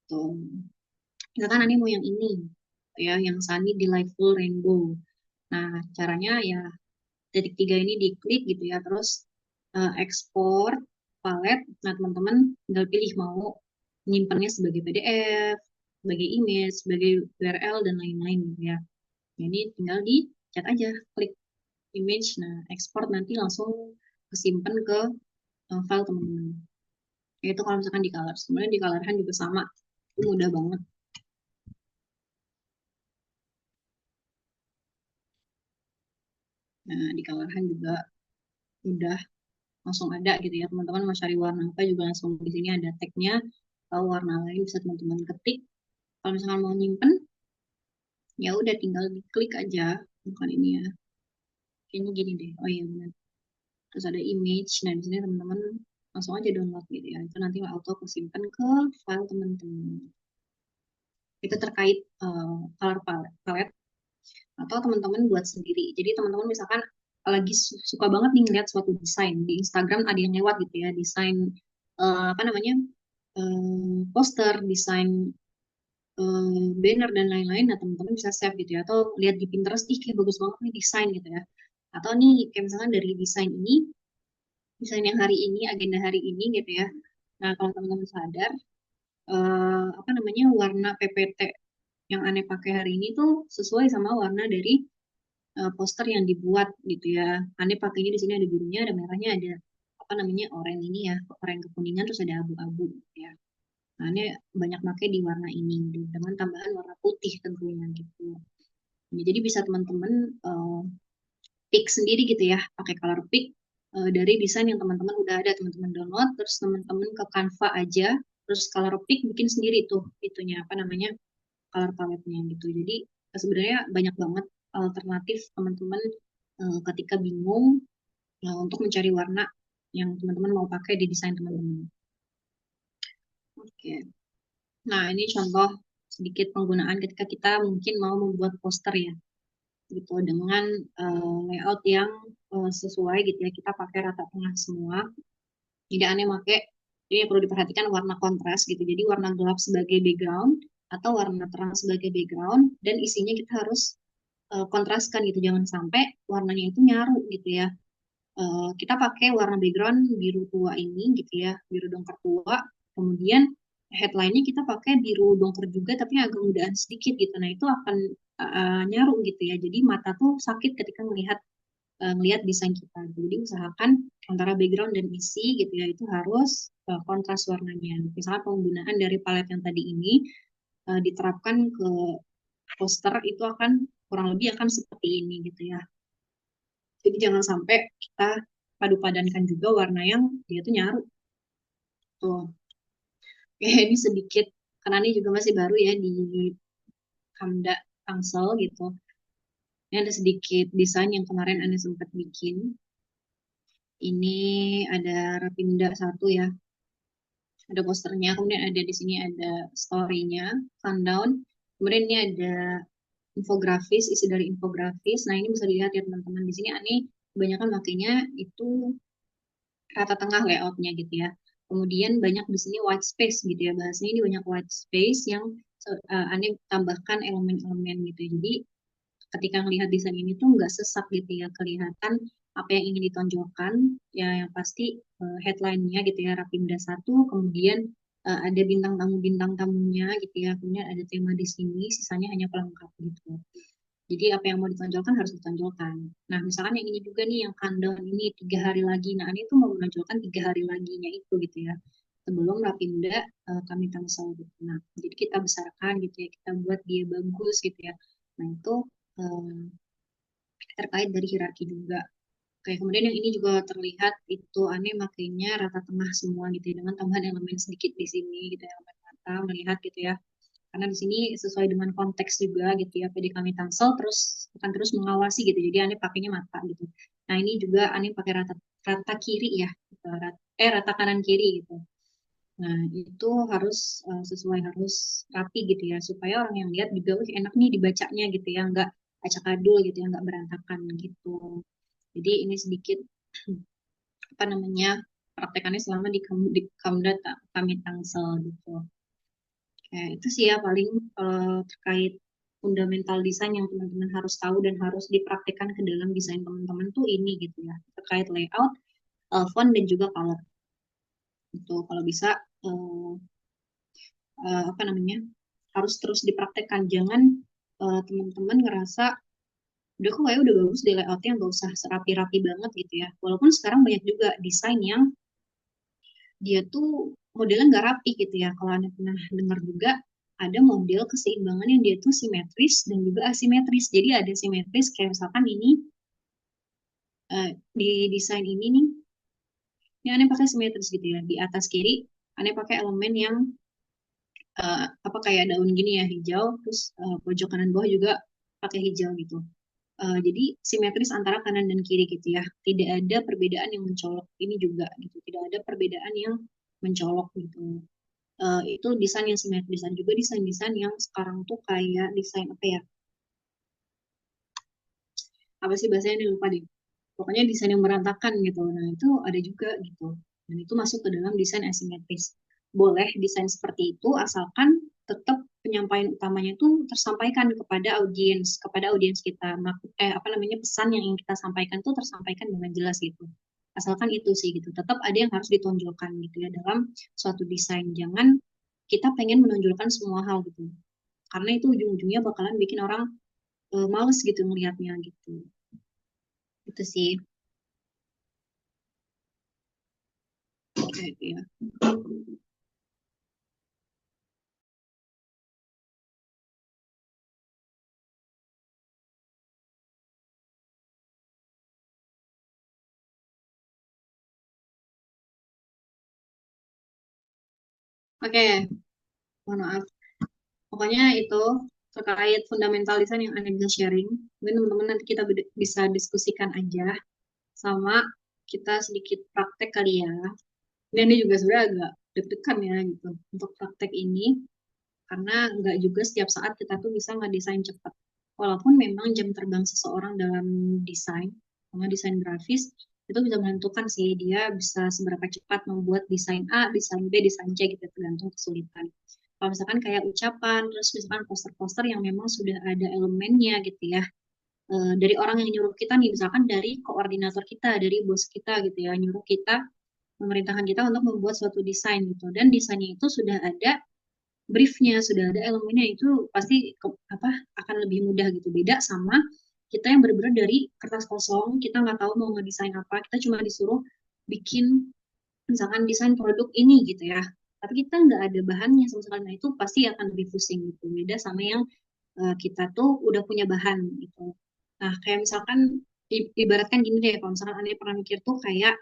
tuh. Misalkan Ani mau yang ini, ya, yang Sunny Delightful Rainbow. Nah, caranya ya titik tiga ini diklik gitu ya, terus ekspor palet. Nah, teman-teman tinggal pilih mau nyimpannya sebagai PDF, sebagai image, sebagai URL, dan lain-lain gitu ya. Jadi tinggal di chat aja, klik image, nah ekspor nanti langsung kesimpan ke file teman-teman. Itu kalau misalkan di Colors. Kemudian di Colorhan juga sama, itu mudah banget. Nah, di Colorhan juga udah langsung ada gitu ya. Teman-teman mau cari warna apa juga langsung di sini ada tagnya. Atau warna lain bisa teman-teman ketik. Kalau misalkan mau nyimpen, ya udah tinggal diklik aja. Bukan ini ya. Kayaknya gini deh. Oh iya benar. Terus ada image. Nah, di sini teman-teman langsung aja download gitu ya. Itu nanti auto kesimpan ke file teman-teman. Itu terkait color palette atau teman-teman buat sendiri. Jadi teman-teman misalkan lagi suka banget nih ngeliat suatu desain di Instagram, ada yang lewat gitu ya, desain apa namanya, poster, desain banner dan lain-lain. Nah, teman-teman bisa save gitu ya, atau lihat di Pinterest, ih kayak bagus banget nih desain gitu ya. Atau nih kayak misalkan dari desain ini, desain yang hari ini, agenda hari ini gitu ya. Nah, kalau teman-teman sadar, apa namanya, warna PPT yang aneh pakai hari ini tuh sesuai sama warna dari poster yang dibuat gitu ya. Aneh pakainya di sini ada birunya, ada merahnya, ada apa namanya, oranye ini ya, oranye kekuningan, terus ada abu-abu gitu ya. Nah, ini banyak pakai di warna ini gitu, dengan tambahan warna putih tentunya gitu. Ya, jadi bisa teman-teman pick sendiri gitu ya, pakai color pick dari desain yang teman-teman udah ada, teman-teman download, terus teman-teman ke Canva aja, terus color pick bikin sendiri tuh itunya apa namanya color palette-nya gitu. Jadi sebenarnya banyak banget alternatif teman-teman ketika bingung untuk mencari warna yang teman-teman mau pakai di desain teman-teman. Oke. Nah, ini contoh sedikit penggunaan ketika kita mungkin mau membuat poster ya, gitu dengan layout yang sesuai gitu ya. Kita pakai rata tengah semua. Tidak aneh pakai ini yang perlu diperhatikan warna kontras gitu. Jadi warna gelap sebagai background atau warna terang sebagai background dan isinya kita harus kontraskan gitu. Jangan sampai warnanya itu nyaru gitu ya. Kita pakai warna background biru tua ini gitu ya, biru dongker tua. Kemudian headline-nya kita pakai biru dongker juga tapi agak mudaan sedikit gitu. Nah, itu akan nyaru gitu ya. Jadi mata tuh sakit ketika melihat desain kita. Jadi usahakan antara background dan isi gitu ya itu harus kontras warnanya. Misalnya penggunaan dari palet yang tadi ini diterapkan ke poster itu akan kurang lebih akan seperti ini gitu ya. Jadi jangan sampai kita padu-padankan juga warna yang dia tuh nyaru. Tuh. Oke, ini sedikit, karena ini juga masih baru ya di Hamda Tangsel gitu. Ini ada sedikit desain yang kemarin Anda sempat bikin. Ini ada Rapinda 1 ya. Ada posternya, kemudian ada di sini ada story-nya, countdown. Kemudian ini ada infografis, isi dari infografis. Nah, ini bisa dilihat ya teman-teman. Di sini Ani kebanyakan makainya itu rata tengah layoutnya gitu ya. Kemudian banyak di sini white space gitu ya. Bahasanya ini banyak white space yang Ani tambahkan elemen-elemen gitu. Jadi ketika melihat desain ini tuh nggak sesak gitu ya. Kelihatan apa yang ingin ditonjolkan. Ya yang pasti headline-nya gitu ya. Rapimda 1. Kemudian ada bintang tamunya gitu ya. Kemudian ada tema di sini. Sisanya hanya pelengkap gitu. Jadi apa yang mau ditonjolkan harus ditonjolkan. Nah, misalkan yang ini juga nih, yang countdown ini 3 hari lagi. Nah, ini tuh mau menonjolkan 3 hari laginya itu gitu ya. Sebelum Rapimda kami tangsel gitu. Nah, jadi kita besarkan gitu ya, kita buat dia bagus gitu ya. Nah, itu eh, terkait dari hierarki juga. Kayak kemudian yang ini juga terlihat itu aneh makainya rata tengah semua gitu ya, dengan tambahan elemen sedikit di sini gitu ya, elemen mata melihat gitu ya, karena di sini sesuai dengan konteks juga gitu ya, PD kami Tangsel terus akan terus mengawasi gitu, jadi Ani pakainya mata gitu. Nah, ini juga Ani pakai rata rata kiri ya gitu. Rata kanan kiri gitu. Nah, itu harus sesuai, harus rapi gitu ya, supaya orang yang lihat juga wih enak nih dibacanya gitu ya, nggak acak-adul gitu ya, nggak berantakan gitu. Jadi ini sedikit apa namanya praktekannya selama di Kamda kami Tangsel gitu. Ya, itu sih ya paling terkait fundamental desain yang teman-teman harus tahu dan harus dipraktikkan ke dalam desain teman-teman tuh ini gitu ya, terkait layout, font dan juga color. Itu kalau bisa eh, apa namanya harus terus dipraktekkan. Jangan teman-teman ngerasa udah kok kayak udah bagus di layoutnya nggak usah serapi-rapi banget gitu ya. Walaupun sekarang banyak juga desain yang dia tuh modelnya nggak rapi gitu ya. Kalau Anda pernah dengar juga ada model keseimbangan yang dia tuh simetris dan juga asimetris. Jadi ada simetris kayak misalkan ini di desain ini Anda pakai simetris gitu ya. Di atas kiri Anda pakai elemen yang apa kayak daun gini ya hijau, terus pojok kanan bawah juga pakai hijau gitu. Jadi simetris antara kanan dan kiri gitu ya. Tidak ada perbedaan yang mencolok ini juga gitu. Tidak ada perbedaan yang mencolok gitu. Itu desain yang simetris dan juga desain-desain yang sekarang tuh kayak desain apa ya? Apa sih bahasanya ini lupa deh. Pokoknya desain yang berantakan gitu. Nah, itu ada juga gitu. Dan itu masuk ke dalam desain asimetris. Boleh desain seperti itu asalkan tetap penyampaian utamanya itu tersampaikan kepada audiens kita. Apa namanya pesan yang ingin kita sampaikan tuh tersampaikan dengan jelas gitu. Asalkan itu sih gitu. Tetap ada yang harus ditonjolkan gitu ya dalam suatu desain. Jangan kita pengen menonjolkan semua hal gitu. Karena itu ujung-ujungnya bakalan bikin orang males gitu melihatnya gitu. Itu sih. Kayak gitu ya. Oke, mohon maaf. Pokoknya itu terkait fundamental design yang Anda bisa sharing. Mungkin teman-teman nanti kita bisa diskusikan aja. Sama kita sedikit praktek kali ya. Ini juga sebenarnya agak deg-degan ya gitu untuk praktek ini. Karena nggak juga setiap saat kita tuh bisa ngedesain cepat. Walaupun memang jam terbang seseorang dalam desain, sama desain grafis, itu bisa menentukan sih dia bisa seberapa cepat membuat desain A, desain B, desain C gitu, tergantung kesulitan. Kalau misalkan kayak ucapan, terus misalkan poster-poster yang memang sudah ada elemennya gitu ya, dari orang yang nyuruh kita nih, misalkan dari koordinator kita, dari bos kita gitu ya, nyuruh kita, memerintahkan kita untuk membuat suatu desain gitu. Dan desainnya itu sudah ada briefnya, sudah ada elemennya, itu pasti apa akan lebih mudah gitu. Beda sama kita yang benar-benar dari kertas kosong, kita nggak tahu mau ngedesain apa, kita cuma disuruh bikin misalkan desain produk ini gitu ya. Tapi kita nggak ada bahannya sama sekali, nah itu pasti akan lebih pusing gitu. Beda sama yang kita tuh udah punya bahan gitu. Nah, kayak misalkan ibaratkan gini deh, kalau misalkan Anda pernah mikir tuh kayak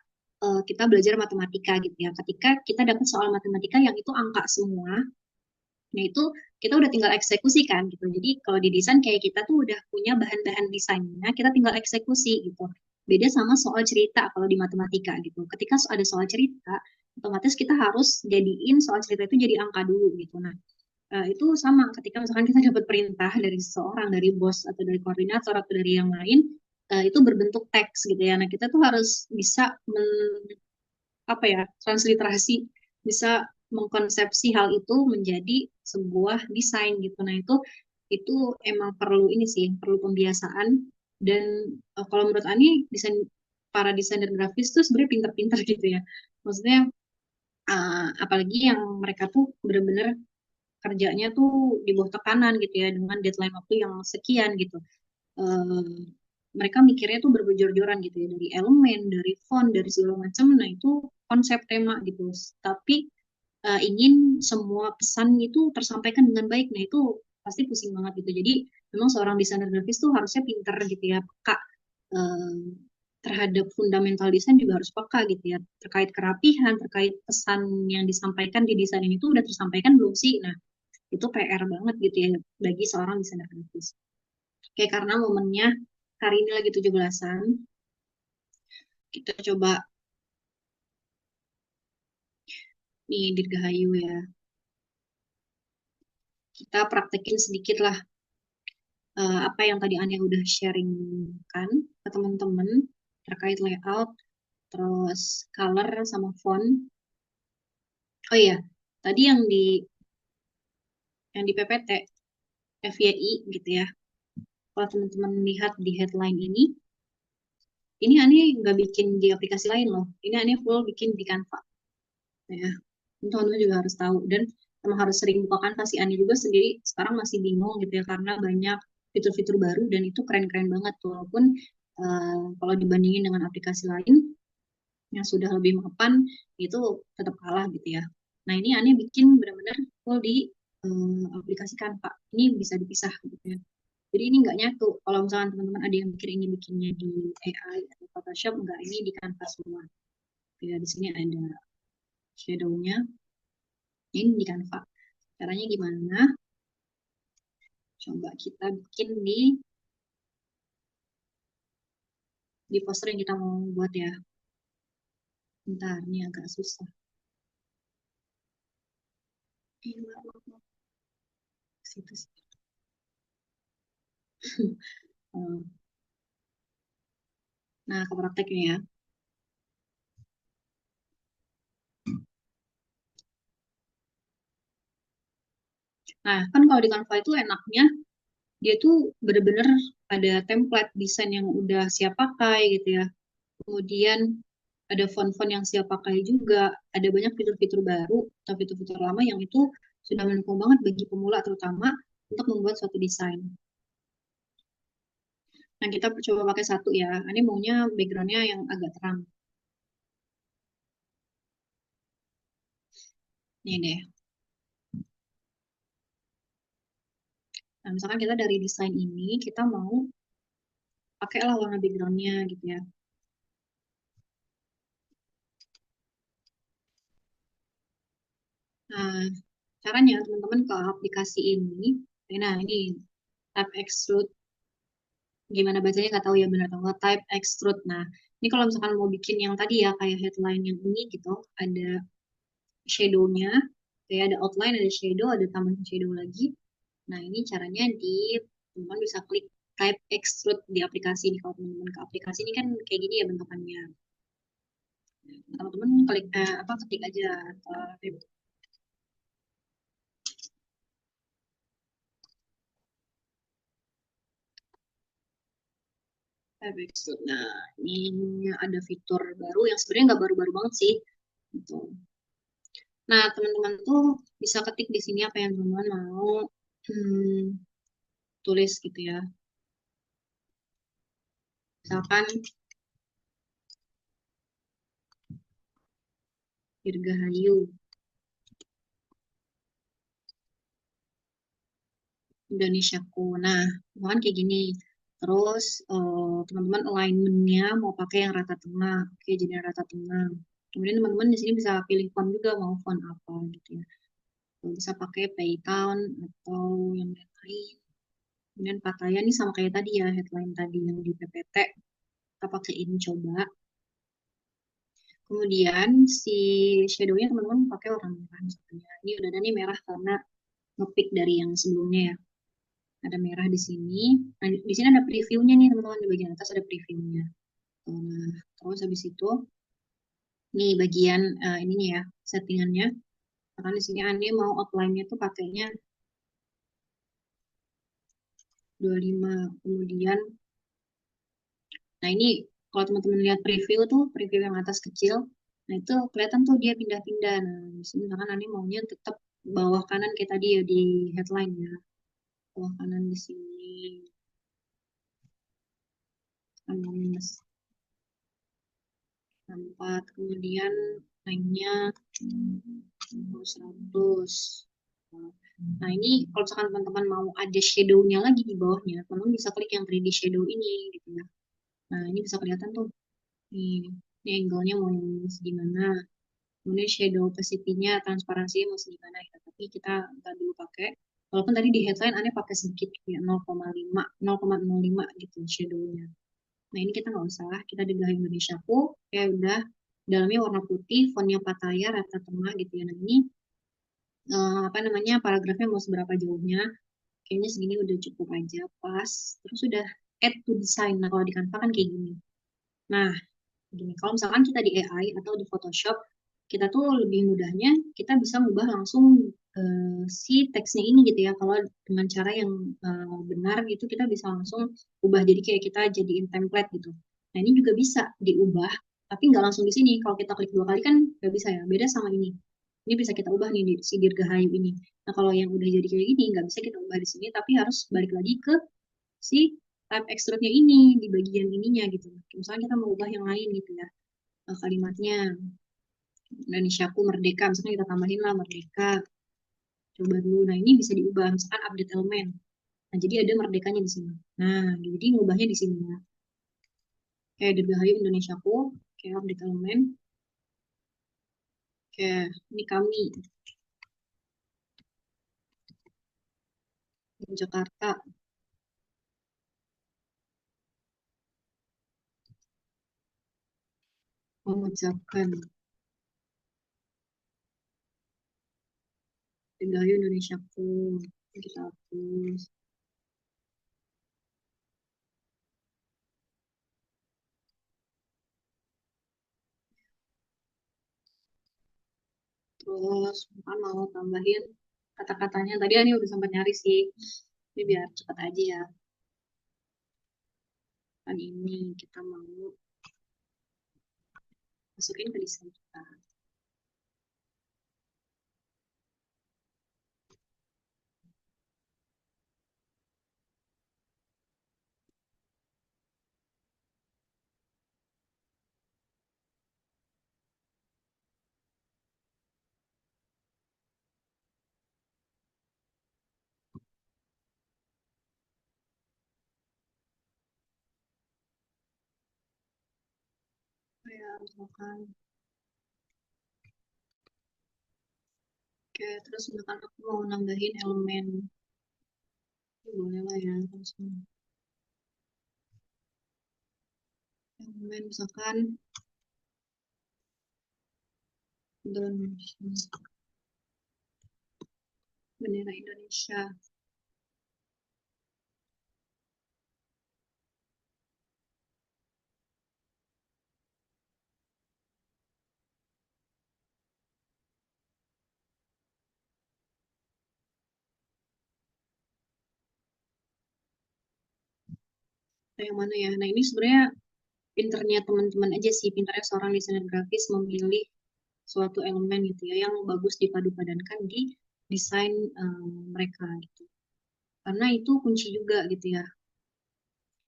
kita belajar matematika gitu ya. Ketika kita dapat soal matematika yang itu angka semua, nah itu kita udah tinggal eksekusi kan gitu. Jadi kalau di desain kayak kita tuh udah punya bahan-bahan desainnya, kita tinggal eksekusi gitu. Beda sama soal cerita kalau di matematika gitu. Ketika ada soal cerita, otomatis kita harus jadiin soal cerita itu jadi angka dulu gitu. Nah, itu sama ketika misalkan kita dapat perintah dari seseorang, dari bos atau dari koordinator atau dari yang lain, itu berbentuk teks gitu ya. Nah, kita tuh harus bisa apa ya, transliterasi, bisa mengkonsepsi hal itu menjadi sebuah desain gitu. Nah, itu emang perlu ini sih, perlu pembiasaan. Dan kalau menurut Ani, para desainer grafis tuh sebenarnya pinter-pinter gitu ya. Maksudnya apalagi yang mereka tuh bener-bener kerjanya tuh di bawah tekanan gitu ya, dengan deadline waktu yang sekian gitu. Eh, Mereka mikirnya tuh berbejor-joran gitu ya, dari elemen, dari font, dari segala macam. Nah, itu konsep tema gitu. Tapi ingin semua pesan itu tersampaikan dengan baik. Nah, itu pasti pusing banget gitu. Jadi memang seorang desainer grafis tuh harusnya pinter gitu ya, peka eh, terhadap fundamental desain, juga harus peka gitu ya, terkait kerapihan, terkait pesan yang disampaikan di desain ini tuh udah tersampaikan belum sih. Nah, itu PR banget gitu ya bagi seorang desainer grafis. Kayak karena momennya hari ini lagi 17-an, kita coba nih Dirgahayu ya, kita praktekin sedikit lah apa yang tadi Anya udah sharingkan ke teman-teman terkait layout, terus color sama font. Oh iya, tadi yang di PPT FYI gitu ya. Kalau teman-teman lihat di headline ini Ani nggak bikin di aplikasi lain loh. Ini Ani full bikin di Canva. Ya, teman-teman juga harus tahu, dan emang harus sering buka Canva sih. Ani juga sendiri sekarang masih bingung gitu ya, karena banyak fitur-fitur baru dan itu keren-keren banget tuh. Walaupun kalau dibandingin dengan aplikasi lain yang sudah lebih mapan, itu tetap kalah gitu ya. Nah, ini Ani bikin benar-benar full di aplikasi Canva. Ini bisa dipisah gitu ya. Jadi ini nggak nyatu. Kalau misalkan teman-teman ada yang mikir ini bikinnya di AI atau Photoshop, nggak, ini di Canva semua. Ya, di sini ada shadow-nya, ini di Canva. Caranya gimana? Coba kita bikin di poster yang kita mau buat ya. Bentar, ini agak susah. Maaf, maaf. Situ sih. Nah, ke prakteknya ya. Nah, kan kalau di Canva itu enaknya dia tuh bener-bener ada template desain yang udah siap pakai gitu ya. Kemudian ada font-font yang siap pakai juga. Ada banyak fitur-fitur baru atau fitur-fitur lama yang itu sudah mendukung banget bagi pemula terutama untuk membuat suatu desain. Nah, kita coba pakai satu ya. Ini maunya backgroundnya yang agak terang. Ini deh. Nah, misalkan kita dari desain ini, kita mau pakailah warna backgroundnya gitu ya. Nah, caranya teman-teman ke aplikasi ini, nah ini type extrude, gimana bacanya nggak tahu ya benar atau nggak, type extrude. Nah, ini kalau misalkan mau bikin yang tadi ya kayak headline yang ini gitu, ada shadow-nya, kayak ada outline, ada shadow, ada tambahan shadow lagi. Nah, ini caranya teman-teman bisa klik type extrude di aplikasi ini. Kalau teman-teman ke aplikasi ini kan kayak gini ya bentukannya. Nah, teman-teman klik ketik aja type extrude. Nah, ini ada fitur baru yang sebenarnya nggak baru-baru banget sih. Gitu. Nah, teman-teman tuh bisa ketik di sini apa yang teman-teman mau tulis gitu ya. Misalkan Dirgahayu Indonesiaku. Nah, misalkan kayak gini. Terus teman-teman alignment-nya mau pakai yang rata tengah. Oke, jadi rata tengah. Kemudian teman-teman di sini bisa pilih font juga mau font apa gitu ya. Bisa pakai Python atau yang lain. Kemudian pakaian ini sama kayak tadi ya, headline tadi yang di PPT. Kita pakai ini coba. Kemudian si shadow-nya teman-teman pakai warna merah misalnya. Ini udah ada nih merah karena ngepick dari yang sebelumnya ya. Ada merah di sini. Nah, di sini ada previewnya nih teman-teman, di bagian atas ada previewnya. Nah, terus habis itu nih bagian ininya ya, settingannya. Karena di sini Ane mau outline-nya tuh pakainya 25. Kemudian, nah ini kalau teman-teman lihat preview tuh, preview yang atas kecil, nah itu kelihatan tuh dia pindah-pindah. Nah, di sini misalkan Ane maunya tetap bawah kanan kayak tadi ya di headline ya. Bawah kanan di sini. Minus 4. Kemudian lainnya 100. Nah, ini kalau misalkan teman-teman mau ada shadow-nya lagi di bawahnya, teman-teman bisa klik yang 3D shadow ini gitu ya. Nah, ini bisa kelihatan tuh. Ini angle-nya mau yang segimana. Kemudian shadow opacity-nya, transparansinya mau segimana ya. Tapi kita nggak dulu pakai. Walaupun tadi di headline aneh pakai sedikit ya 0,5, 0,05 gitu shadow-nya. Nah, ini kita nggak usah. Kita di Gahayu Indonesiaku. Kayak udah dalamnya warna putih, fontnya Pattaya, rata tengah gitu ya. Nah, ini apa namanya paragrafnya mau seberapa jauhnya, kayaknya segini udah cukup aja pas. Terus udah add to design. Nah, kalau di Canva kan kayak gini. Nah, gini, kalau misalkan kita di AI atau di Photoshop, kita tuh lebih mudahnya kita bisa ngubah langsung si teksnya ini gitu ya. Kalau dengan cara yang benar gitu kita bisa langsung ubah jadi kayak kita jadiin template gitu. Nah, ini juga bisa diubah, tapi nggak langsung di sini. Kalau kita klik 2 kali kan nggak bisa ya. Beda sama ini. Ini bisa kita ubah nih di si Dirgahayu ini. Nah, kalau yang udah jadi kayak gini nggak bisa kita ubah di sini, tapi harus balik lagi ke si type extrude-nya ini di bagian ininya gitu. Misalnya kita mau ubah yang lain gitu ya, kalimatnya Indonesiaku merdeka, misalnya kita tambahin lah merdeka. Coba dulu. Nah, ini bisa diubah misalkan update elemen. Nah, jadi ada merdekanya di sini. Nah, jadi ngubahnya di sini ya. Kayak Dirgahayu Indonesiaku, kayak update elemen. Kayak ini kami di Jakarta mengucapkan Dirgahayu Indonesiaku. Kita hapus. Terus kan mau tambahin kata-katanya. Tadi Ani udah sempat nyari sih. Ini biar cepat aja ya. Kan ini kita mau masukin ke desain kita. Ya, misalkan Oke, terus misalkan aku mau nambahin elemen, boleh lah ya. Langsung. Elemen misalkan Indonesia, bendera Indonesia. Atau yang mana ya? Nah, ini sebenarnya pinternya teman-teman aja sih, pinternya seorang desainer grafis memilih suatu elemen gitu ya yang bagus dipadu-padankan di desain mereka gitu. Karena itu kunci juga gitu ya,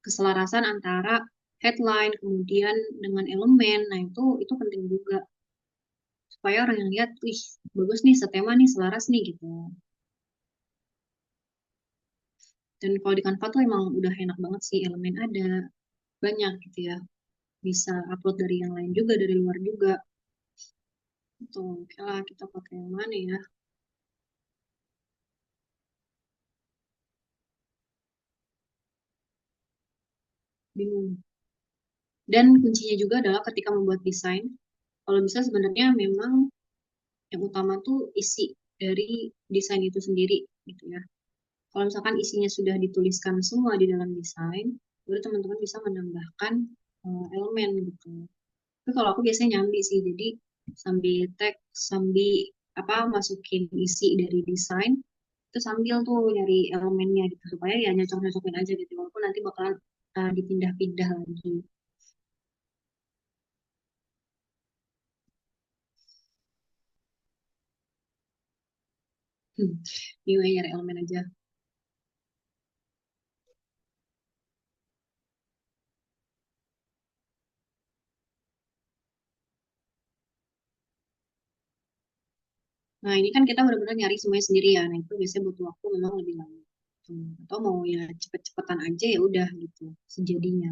keselarasan antara headline kemudian dengan elemen. Nah, itu penting juga supaya orang yang lihat, wih, bagus nih setema nih, selaras nih gitu. Dan kalau di Canva tuh emang udah enak banget sih, elemen ada banyak gitu ya. Bisa upload dari yang lain juga, dari luar juga. Tuh, oke lah, kita pakai yang mana ya? Bingung. Dan kuncinya juga adalah ketika membuat desain, kalau bisa sebenarnya memang yang utama tuh isi dari desain itu sendiri gitu ya. Kalau misalkan isinya sudah dituliskan semua di dalam desain, baru teman-teman bisa menambahkan elemen gitu. Tapi kalau aku biasanya nyambi sih, jadi sambil teks, sambil apa masukin isi dari desain, itu sambil tuh nyari elemennya gitu supaya ya nyocok-nyocokin aja gitu, walaupun nanti bakalan dipindah-pindah lagi. Hmm. Anyway, nyari elemen aja. Nah, ini kan kita benar-benar nyari semuanya sendiri ya. Nah, itu biasanya butuh waktu memang lebih lama. Atau mau ya cepet-cepetan aja ya udah gitu sejadinya.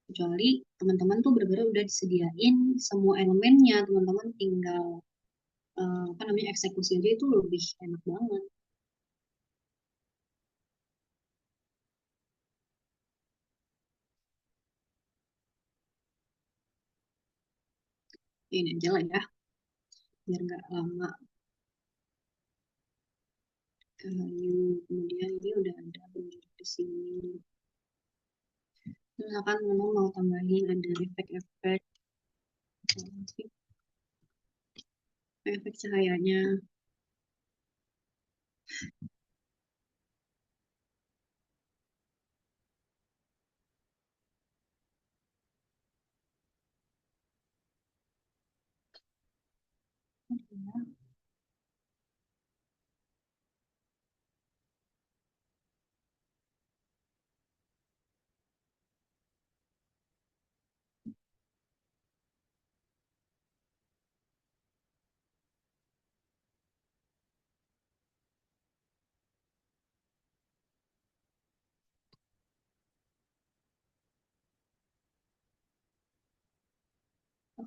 Kecuali teman-teman tuh benar-benar udah disediain semua elemennya, teman-teman tinggal apa namanya eksekusi aja itu lebih enak banget. Ya, ini aja lah ya, biar nggak lama. Kayu, kemudian ini udah ada bendera di sini. Misalkan memang mau tambahin ada efek-efek, efek cahayanya.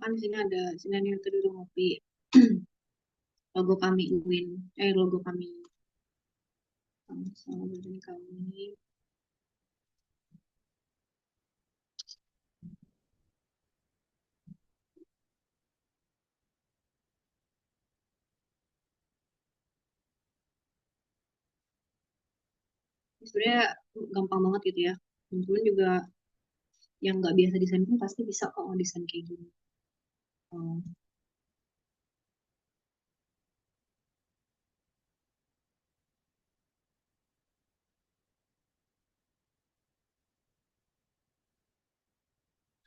Kan di sini ada sinetron itu dulu ngopi. Logo kami UIN, logo kami sama badan kami. Sebenarnya gampang banget gitu ya. Teman-teman juga yang nggak biasa desain pun pasti bisa kok desain kayak gini. Oh.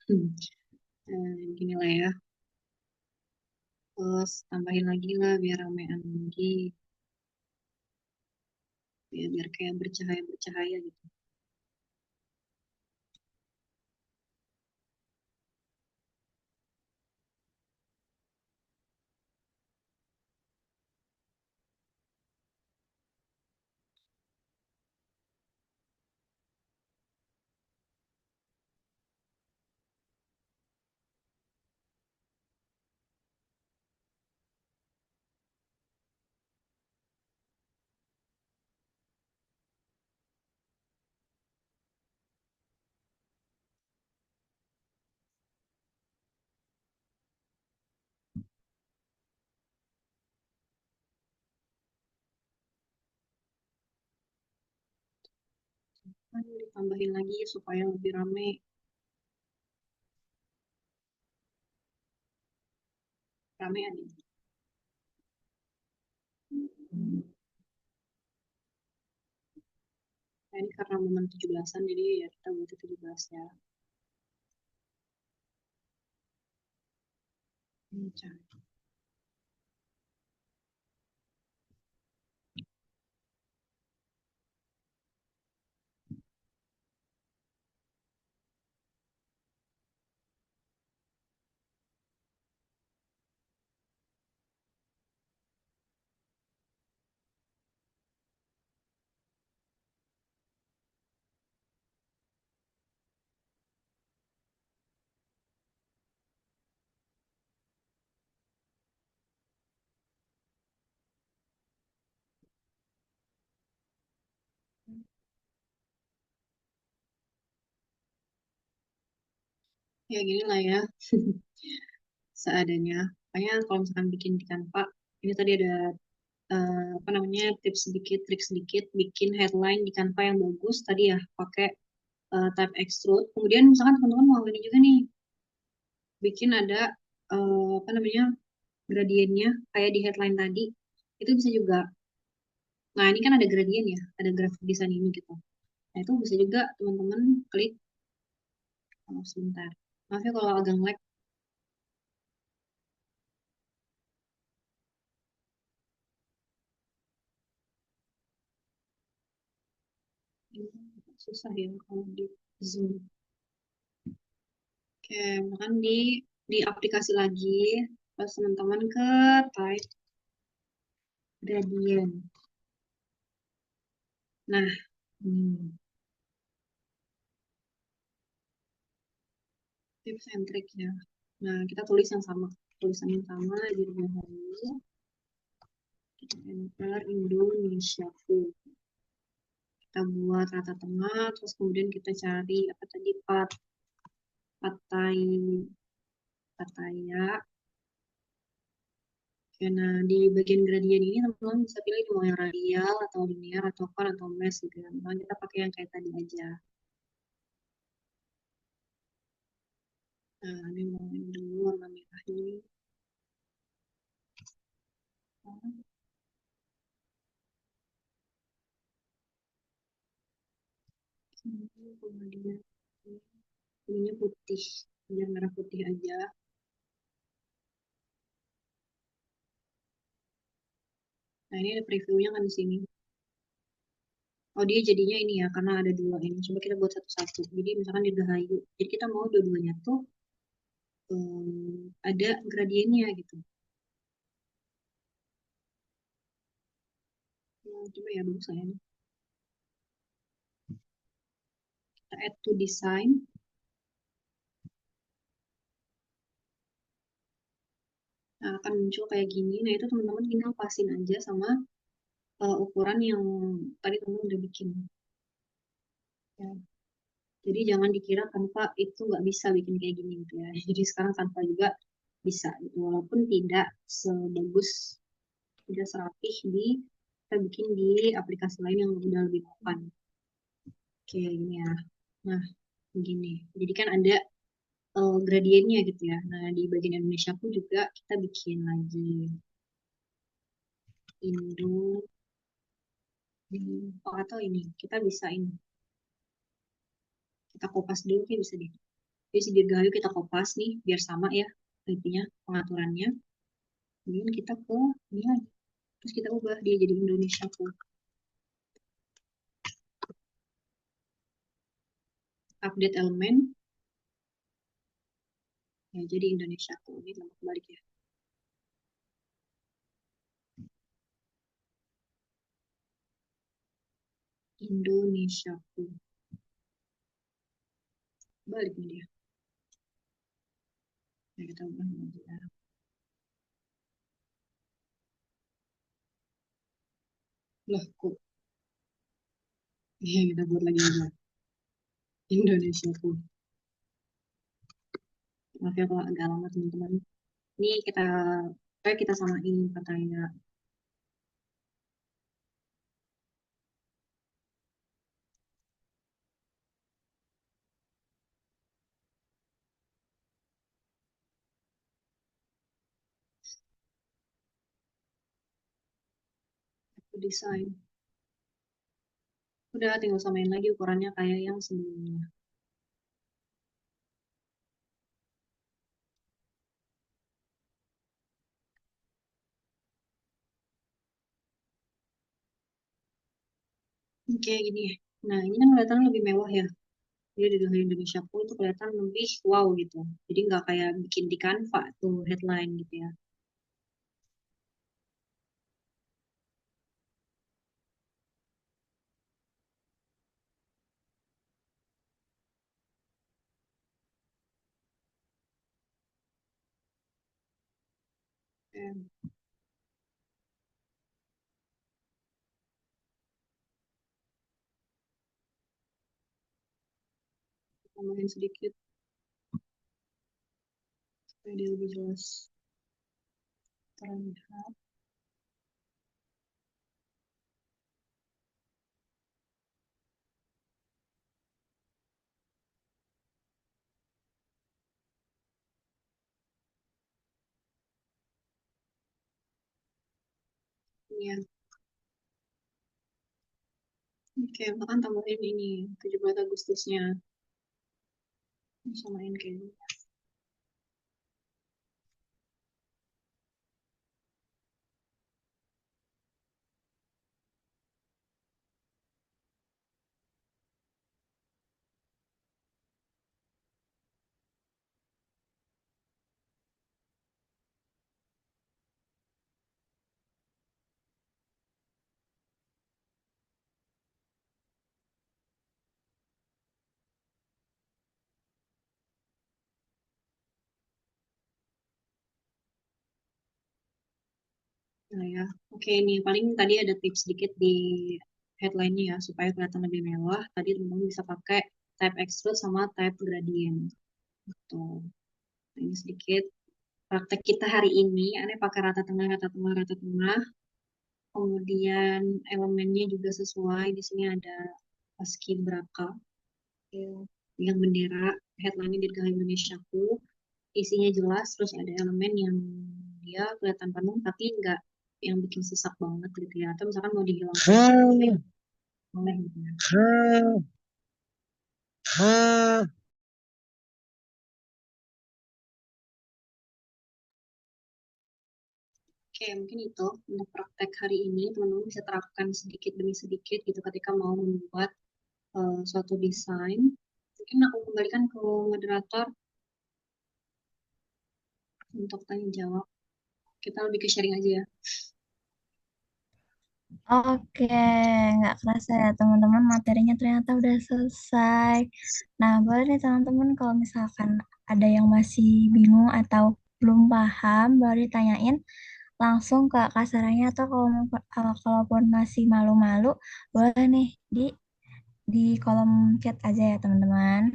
Hmm. Gini lah ya. Terus tambahin lagi lah biar ramean lagi. Ya, biar kayak bercahaya-bercahaya gitu. Ayo ditambahin lagi supaya lebih rame. Ramean ini. Nah, ini karena momen 17-an jadi ya kita buat 17 ya. Ini cari. Ya gini lah ya, seadanya. Makanya kalau misalkan bikin di Canva, ini tadi ada apa namanya tips sedikit, trik sedikit, bikin headline di Canva yang bagus. Tadi ya pakai type extrude. Kemudian misalkan teman-teman mau ini juga nih, bikin ada apa namanya gradiennya kayak di headline tadi. Itu bisa juga. Nah ini kan ada gradien ya, ada grafik desain ini gitu. Nah itu bisa juga teman-teman klik. Oh, sebentar. Maaf ya kalau agak lag. Ini susah ya kalau di Zoom. Oke, misalkan di aplikasi lagi, pas teman-teman ke type gradient. Nah, tips and trick ya. Nah, kita tulis yang sama, tulisan yang sama di rumah dulu. Kita enter Indonesia food. Kita buat rata tengah, terus kemudian kita cari apa tadi patai Pattaya. Oke, nah di bagian gradien ini teman-teman bisa pilih mau yang radial atau linear atau kon atau mesh gitu ya. Nah, kita pakai yang kayak tadi aja. Nah, ini mau yang dulu warna merah ini. Kemudian ininya putih, biar merah putih aja. Nah, ini ada previewnya kan di sini. Oh, dia jadinya ini ya, karena ada dua ini. Coba kita buat satu-satu. Jadi misalkan di Dirgahayu. Jadi kita mau dua-duanya tuh ada gradiennya gitu. Nah, coba ya, bagus lah ya. Kita add to design. Nah, akan muncul kayak gini. Nah, itu teman-teman tinggal pasin aja sama ukuran yang tadi teman-teman udah bikin. Ya. Jadi jangan dikira Canva itu nggak bisa bikin kayak gini gitu ya. Jadi sekarang Canva juga bisa gitu. Walaupun tidak sebagus, tidak serapih kita bikin di aplikasi lain yang udah lebih mapan. Oke, ini ya. Nah, begini. Jadi kan ada gradiennya gitu ya. Nah, di bagian Indonesia pun juga kita bikin lagi Indo. Oh, atau ini, kita bisa ini. Kita kopas dulu, kayak bisa deh. Jadi si Dirgahayu kita kopas nih, biar sama ya intinya pengaturannya. Kemudian kita ke ini lagi. Terus kita ubah dia jadi Indonesia tuh. Update elemen. Ya, jadi Indonesia tuh. Ini tambah balik ya. Indonesia tuh. Balik nih dia. Nah, kita ubah lagi ya. Loh, kok? Iya, kita buat lagi aja. Indonesia tuh. Maaf ya kalau agak lama teman-teman. Ini kita samain katanya. desain. Udah tinggal samain lagi ukurannya kayak yang sebelumnya. Oke, gini ya. Nah, ini kan kelihatan lebih mewah ya. Jadi di Indonesiaku itu kelihatan lebih wow gitu. Jadi nggak kayak bikin di Canva tuh headline gitu ya. Oke, tambahin sedikit supaya dia lebih jelas terlihat. Iya. Oke, bahkan tambahin ini 17 Agustusnya. Samain kayak gini. Nah ya, oke nih paling tadi ada tips sedikit di headline-nya ya supaya kelihatan lebih mewah. Tadi teman-teman bisa pakai type extrude sama type gradient. Tuh, nah, ini sedikit praktek kita hari ini. Aneh pakai rata tengah, rata tengah, rata tengah. Kemudian elemennya juga sesuai. Di sini ada paskibraka yang bendera headline-nya Dirgahayu Indonesiaku. Isinya jelas, terus ada elemen yang dia kelihatan penuh tapi nggak yang bikin sesak banget gitu ya. Atau misalkan mau dihilangkan boleh gitu ya. Oke, mungkin itu untuk praktek hari ini teman-teman bisa terapkan sedikit demi sedikit gitu ketika mau membuat suatu desain. Mungkin aku kembalikan ke moderator untuk tanya jawab. Kita lebih ke sharing aja ya. Oke, nggak kerasa ya teman-teman, materinya ternyata udah selesai. Nah, boleh nih teman-teman kalau misalkan ada yang masih bingung atau belum paham, boleh ditanyain langsung ke kasaranya atau kalaupun masih malu-malu, boleh nih di kolom chat aja ya teman-teman.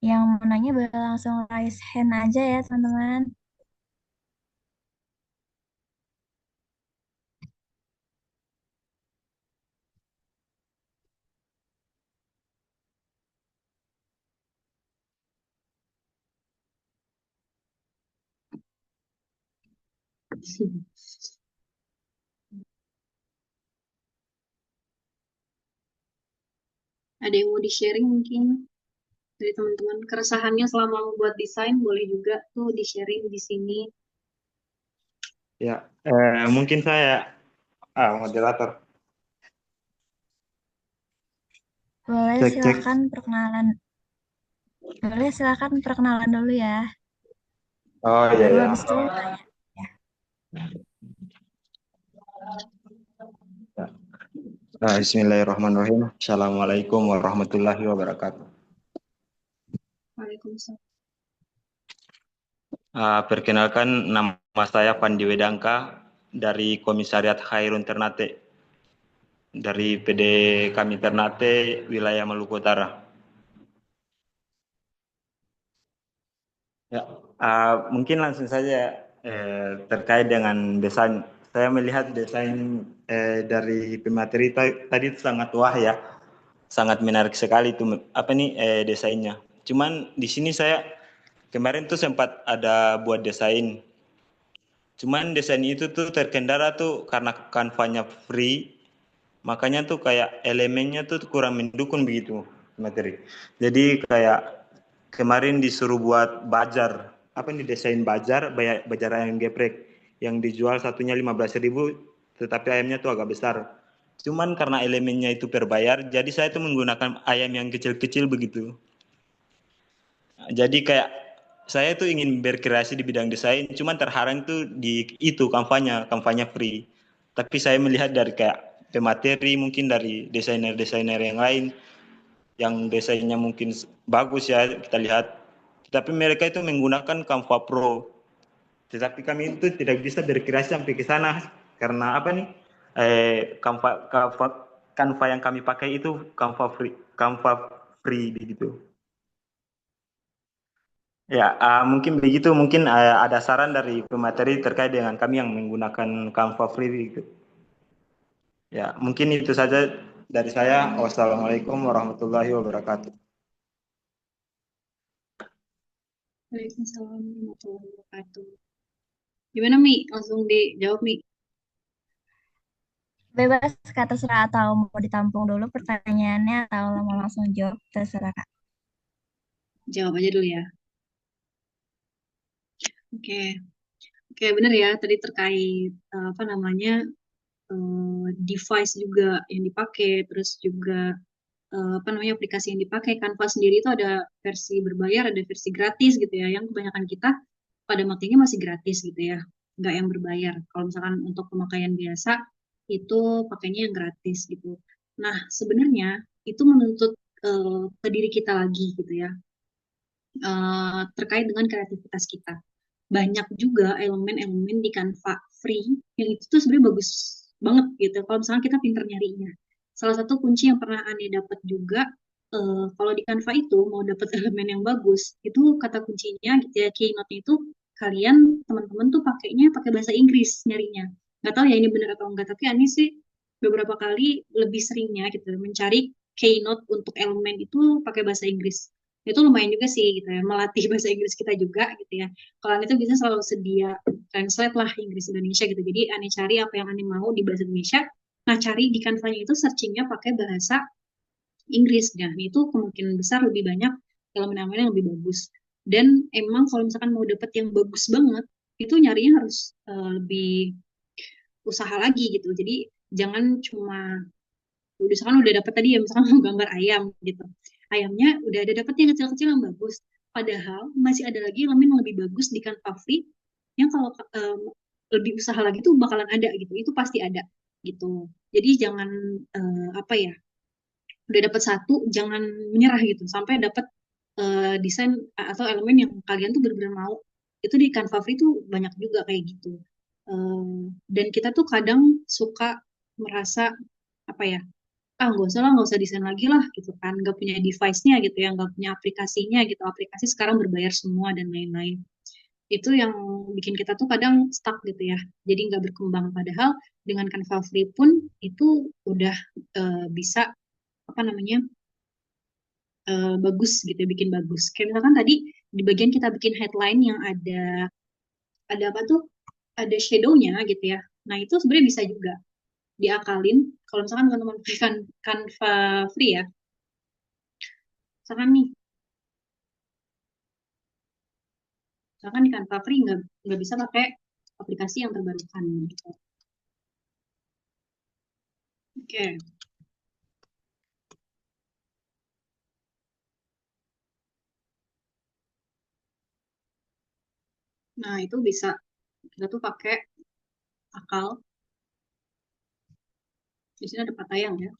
Yang mau nanya boleh langsung raise hand aja ya teman-teman. Ada yang mau di-sharing mungkin dari teman-teman keresahannya selama membuat desain boleh juga tuh di-sharing di sini. Ya, mungkin saya moderator. Boleh Cek cek. silakan perkenalan. Boleh silakan perkenalan dulu ya. Oh iya Baru ya. habis itu tanya. Ya. Ya. Bismillahirrahmanirrahim. Assalamualaikum warahmatullahi wabarakatuh. Waalaikumsalam. Perkenalkan nama saya Pandi Wedangka dari Komisariat Khairun Ternate dari PD kami Ternate wilayah Maluku Utara. Ya, mungkin langsung saja terkait dengan desain. Saya melihat desain dari pemateri tadi itu sangat wah ya, sangat menarik sekali itu desainnya. Cuman di sini saya kemarin tuh sempat ada buat desain Cuman desain itu tuh terkendala tuh karena kanvanya free, makanya tuh kayak elemennya tuh kurang mendukung begitu materi. Jadi kayak kemarin disuruh buat bajar, apa nih desain bajar, bajar ayam geprek yang dijual satunya 15.000, tetapi ayamnya tuh agak besar. Cuman karena elemennya itu berbayar, jadi saya tuh menggunakan ayam yang kecil-kecil begitu. Jadi kayak saya tuh ingin berkreasi di bidang desain, cuman terhalang tuh di itu kampanye free. Tapi saya melihat dari kayak pemateri mungkin dari desainer-desainer yang lain yang desainnya mungkin bagus ya kita lihat. Tapi mereka itu menggunakan Canva Pro. Tetapi kami itu tidak bisa berkreasi sampai ke sana karena apa nih? Canva yang kami pakai itu Canva free begitu. Ya, mungkin begitu. Mungkin ada saran dari pemateri terkait dengan kami yang menggunakan Canva free gitu. Ya, mungkin itu saja dari saya. Wassalamualaikum warahmatullahi wabarakatuh. Waalaikumsalam warahmatullahi wabarakatuh. Gimana Mi? Langsung dijawab Mi. Bebas Kak, terserah atau mau ditampung dulu pertanyaannya atau mau langsung jawab, terserah Kak. Jawab aja dulu ya. Oke. Oke, benar ya. Tadi terkait apa namanya device juga yang dipakai, terus juga apa namanya aplikasi yang dipakai. Canva sendiri itu ada versi berbayar, ada versi gratis gitu ya. Yang kebanyakan kita pada makainya masih gratis gitu ya, nggak yang berbayar. Kalau misalkan untuk pemakaian biasa itu pakainya yang gratis gitu. Nah, sebenarnya itu menuntut ke diri kita lagi gitu ya, terkait dengan kreativitas kita. Banyak juga elemen-elemen di Canva free yang itu tuh sebenarnya bagus banget gitu. Kalau misalnya kita pinter nyarinya. Salah satu kunci yang pernah Ane dapat juga, kalau di Canva itu mau dapat elemen yang bagus, itu kata kuncinya gitu ya, keynote itu kalian teman-teman tuh pakainya pakai bahasa Inggris nyarinya. Nggak tahu ya ini benar atau enggak, tapi Ane sih beberapa kali lebih seringnya gitu mencari keynote untuk elemen itu pakai bahasa Inggris. Itu lumayan juga sih gitu ya, melatih bahasa Inggris kita juga gitu ya. Kalau Ane tuh biasanya selalu sedia translate lah Inggris Indonesia gitu. Jadi Ane cari apa yang Ane mau di bahasa Indonesia. Nah, cari di Canva-nya itu searchingnya pakai bahasa Inggris. Dan itu kemungkinan besar lebih banyak elemen-elemen yang lebih bagus. Dan emang kalau misalkan mau dapet yang bagus banget, itu nyarinya harus lebih usaha lagi gitu. Jadi jangan cuma misalkan udah dapet tadi ya misalkan mau gambar ayam gitu, ayamnya udah ada dapet yang kecil-kecil yang bagus, padahal masih ada lagi elemen yang lebih bagus di Canva Free yang kalau lebih usaha lagi tuh bakalan ada gitu, itu pasti ada gitu. Jadi jangan apa ya, udah dapet satu jangan menyerah gitu sampai dapet desain atau elemen yang kalian tuh benar-benar mau. Itu di Canva Free tuh banyak juga kayak gitu. Dan kita tuh kadang suka merasa apa ya, nggak usah lah, nggak usah desain lagi lah gitu kan, nggak punya device-nya gitu ya, nggak punya aplikasinya gitu, aplikasi sekarang berbayar semua dan lain-lain. Itu yang bikin kita tuh kadang stuck gitu ya, jadi nggak berkembang. Padahal dengan Canva Free pun itu udah bisa apa namanya bagus gitu, bikin bagus. Kayak misalkan tadi di bagian kita bikin headline yang ada apa tuh, ada shadow-nya gitu ya. Nah itu sebenarnya bisa juga diakalin kalau misalkan teman-teman pakai Canva Free ya. Misalkan nih, misalkan di Canva Free nggak bisa pakai aplikasi yang terbarukan gitu. Oke. Nah itu bisa kita tuh pakai akal. Di sini ada Patayang ya.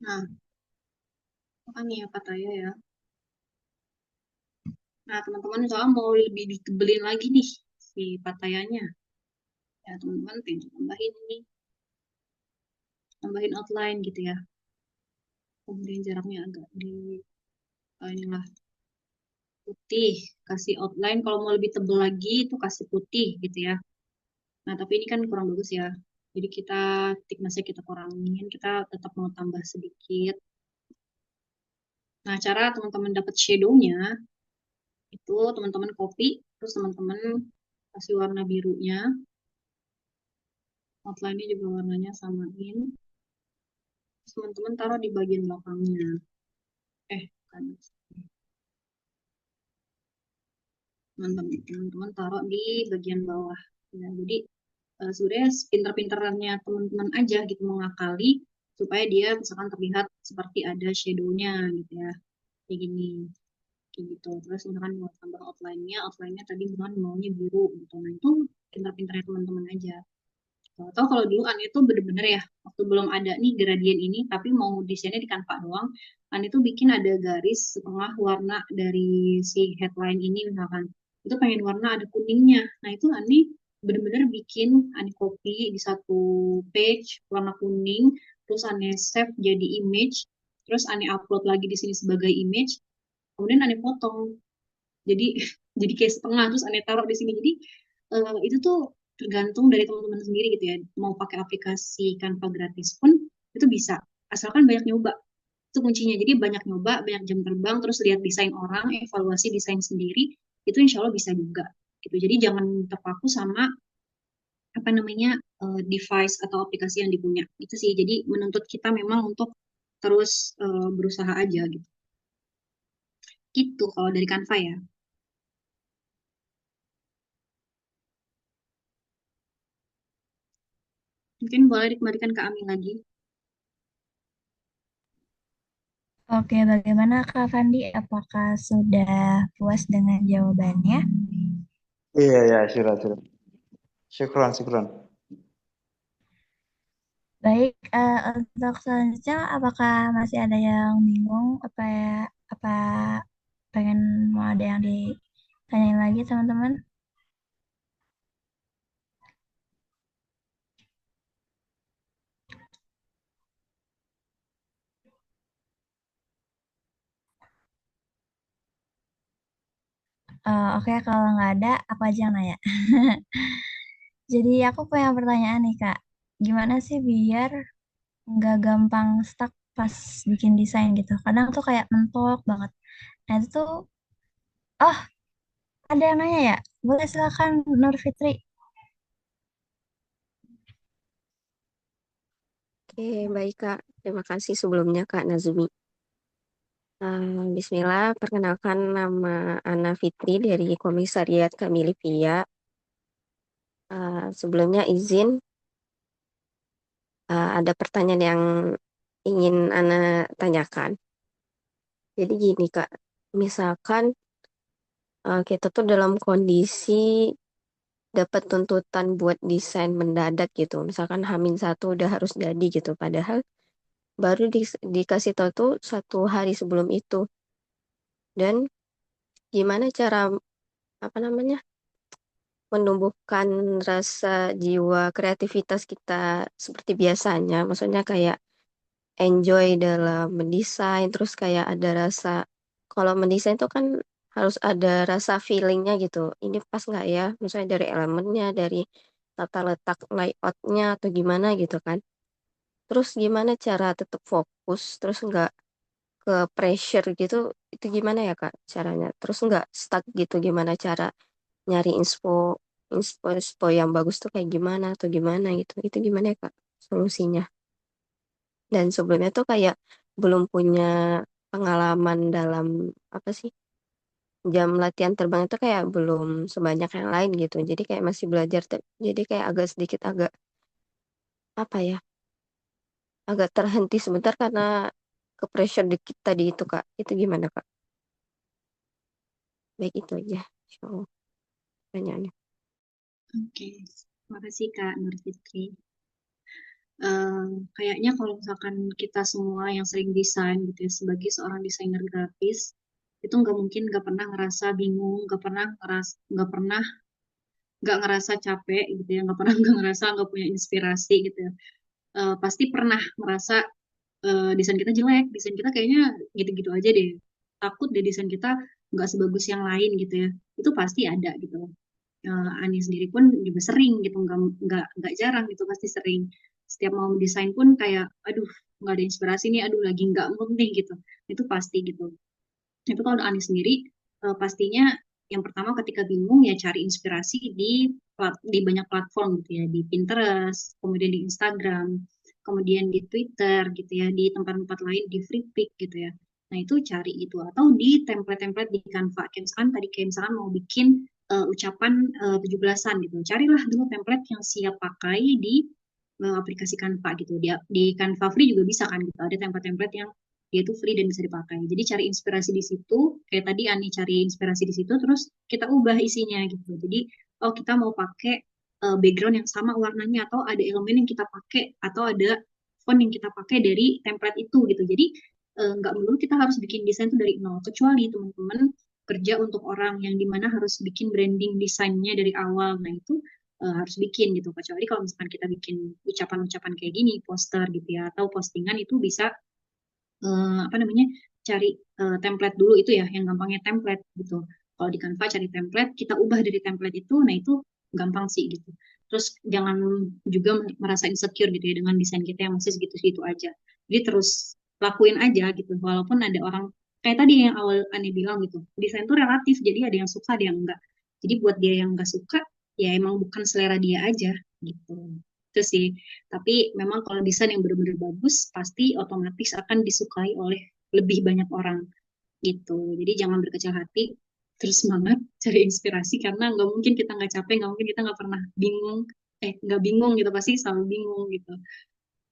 Nah, apa nih ya Pataya ya. Nah teman-teman misalnya mau lebih ditebelin lagi nih si Patayanya, ya teman-teman tinggal tambahin ini, tambahin outline gitu ya. Kemudian jaraknya agak di inilah putih, kasih outline. Kalau mau lebih tebel lagi itu kasih putih gitu ya. Nah tapi ini kan kurang bagus ya. Jadi kita thickness-nya kita kurangin, kita tetap mau tambah sedikit. Nah cara teman-teman dapat shadow-nya Itu teman-teman copy, terus teman-teman kasih warna birunya, outline-nya juga warnanya samain. Terus teman-teman taruh di bagian belakangnya. Kan. Teman-teman taruh di bagian bawah. Ya, jadi sebenarnya pinter-pinterannya teman-teman aja gitu mengakali supaya dia misalkan terlihat seperti ada shadow-nya gitu ya. Kayak gini. Kayak gitu. Terus misalkan mau tambah outline-nya tadi misalkan maunya biru gitu. Nah, itu pinter-pinternya teman-teman aja. Atau kalau dulu An itu bener-bener ya, waktu belum ada nih gradien ini, tapi mau desainnya di Canva doang, An itu bikin ada garis setengah warna dari si headline ini misalkan. Itu pengen warna ada kuningnya. Nah itu Ani bener-bener bikin Ani copy di satu page warna kuning, terus Ani save jadi image, terus Ani upload lagi di sini sebagai image, kemudian Ani potong. Jadi jadi kayak setengah terus Ani taruh di sini. Jadi itu tuh tergantung dari teman-teman sendiri gitu ya. Mau pakai aplikasi Canva gratis pun itu bisa. Asalkan banyak nyoba. Itu kuncinya. Jadi banyak nyoba, banyak jam terbang, terus lihat desain orang, evaluasi desain sendiri, itu insya Allah bisa juga. Gitu. Jadi jangan terpaku sama apa namanya device atau aplikasi yang dipunya. Itu sih. Jadi menuntut kita memang untuk terus berusaha aja gitu. Gitu kalau dari Canva ya. Mungkin boleh dikembalikan ke Ami lagi. Oke, bagaimana Kak Fandi? Apakah sudah puas dengan jawabannya? Iya, ya, sudah, sudah. Syukron, syukron. Baik, untuk selanjutnya, apakah masih ada yang bingung? Apa pengen mau ada yang ditanyain lagi teman-teman? Oke, kalau nggak ada, aku aja yang nanya. Jadi aku punya pertanyaan nih Kak, gimana sih biar nggak gampang stuck pas bikin desain gitu? Kadang tuh kayak mentok banget. Nah itu tuh, oh ada yang nanya ya? Boleh silakan Nur Fitri. Oke, baik Kak. Terima kasih sebelumnya Kak Nazmi. Bismillah, perkenalkan nama Ana Fitri dari Komisariat Kamilipia. Sebelumnya izin, ada pertanyaan yang ingin Ana tanyakan. Jadi gini Kak, misalkan kita tuh dalam kondisi dapat tuntutan buat desain mendadak gitu. Misalkan H-1 udah harus jadi gitu. Padahal baru dikasih tahu tuh 1 hari sebelum itu. Dan gimana cara apa namanya menumbuhkan rasa jiwa kreativitas kita seperti biasanya, maksudnya kayak enjoy dalam mendesain, terus kayak ada rasa kalau mendesain itu kan harus ada rasa feelingnya gitu. Ini pas nggak ya? Misalnya dari elemennya, dari tata letak layoutnya atau gimana gitu kan. Terus gimana cara tetap fokus, terus nggak ke pressure gitu, itu gimana ya Kak caranya? Terus nggak stuck gitu, gimana cara nyari inspo yang bagus tuh kayak gimana atau gimana gitu. Itu gimana ya Kak solusinya? Dan sebelumnya tuh kayak belum punya pengalaman dalam apa sih jam latihan terbang itu kayak belum sebanyak yang lain gitu. Jadi kayak masih belajar. Jadi kayak agak sedikit agak apa ya agak terhenti sebentar karena ke pressure dikit tadi itu Kak. Itu gimana Kak? Baik itu aja. Insya Allah pertanyaannya. Oke, terima kasih Kak Nur Fitri. Kayaknya kalau misalkan kita semua yang sering desain gitu ya, sebagai seorang desainer grafis, itu nggak mungkin nggak pernah ngerasa bingung, nggak ngerasa capek gitu ya, nggak pernah nggak ngerasa nggak punya inspirasi gitu ya. Pasti pernah merasa desain kita jelek, desain kita kayaknya gitu-gitu aja deh. Takut deh desain kita nggak sebagus yang lain gitu ya. Itu pasti ada gitu. Ani sendiri pun juga sering gitu, nggak jarang gitu, pasti sering. Setiap mau desain pun kayak, aduh nggak ada inspirasi nih, aduh lagi nggak mood nih gitu. Itu pasti gitu. Tapi kalau Ani sendiri, pastinya yang pertama ketika bingung ya cari inspirasi di banyak platform gitu ya, di Pinterest, kemudian di Instagram, kemudian di Twitter gitu ya, di tempat-tempat lain di Freepik gitu ya. Nah itu cari itu atau di template-template di Canva. Kayak misalkan tadi kayak misalkan mau bikin ucapan 17-an gitu. Carilah dulu template yang siap pakai di aplikasi Canva gitu. Di Canva free juga bisa kan gitu. Ada template-template yang dia itu free dan bisa dipakai. Jadi cari inspirasi di situ. Kayak tadi Ani cari inspirasi di situ, terus kita ubah isinya gitu. Jadi oh kita mau pakai background yang sama warnanya atau ada elemen yang kita pakai atau ada font yang kita pakai dari template itu gitu. Jadi nggak melulu kita harus bikin desain itu dari nol. Kecuali teman-teman kerja untuk orang yang dimana harus bikin branding desainnya dari awal. Nah itu harus bikin gitu. Kecuali kalau misalkan kita bikin ucapan-ucapan kayak gini, poster gitu ya, atau postingan itu bisa apa namanya cari template dulu itu ya, yang gampangnya template gitu. Kalau di Canva cari template, kita ubah dari template itu, nah itu gampang sih gitu. Terus jangan juga merasa insecure gitu ya dengan desain kita yang masih segitu-segitu aja. Jadi terus lakuin aja gitu, walaupun ada orang kayak tadi yang awal Ani bilang gitu, desain itu relatif, jadi ada yang suka, ada yang enggak. Jadi buat dia yang enggak suka, ya emang bukan selera dia aja gitu. Itu sih. Tapi memang kalau desain yang benar-benar bagus, pasti otomatis akan disukai oleh lebih banyak orang gitu. Jadi jangan berkecil hati, terus semangat cari inspirasi karena nggak mungkin kita nggak capek, nggak mungkin kita nggak pernah bingung, nggak bingung gitu, pasti selalu bingung gitu.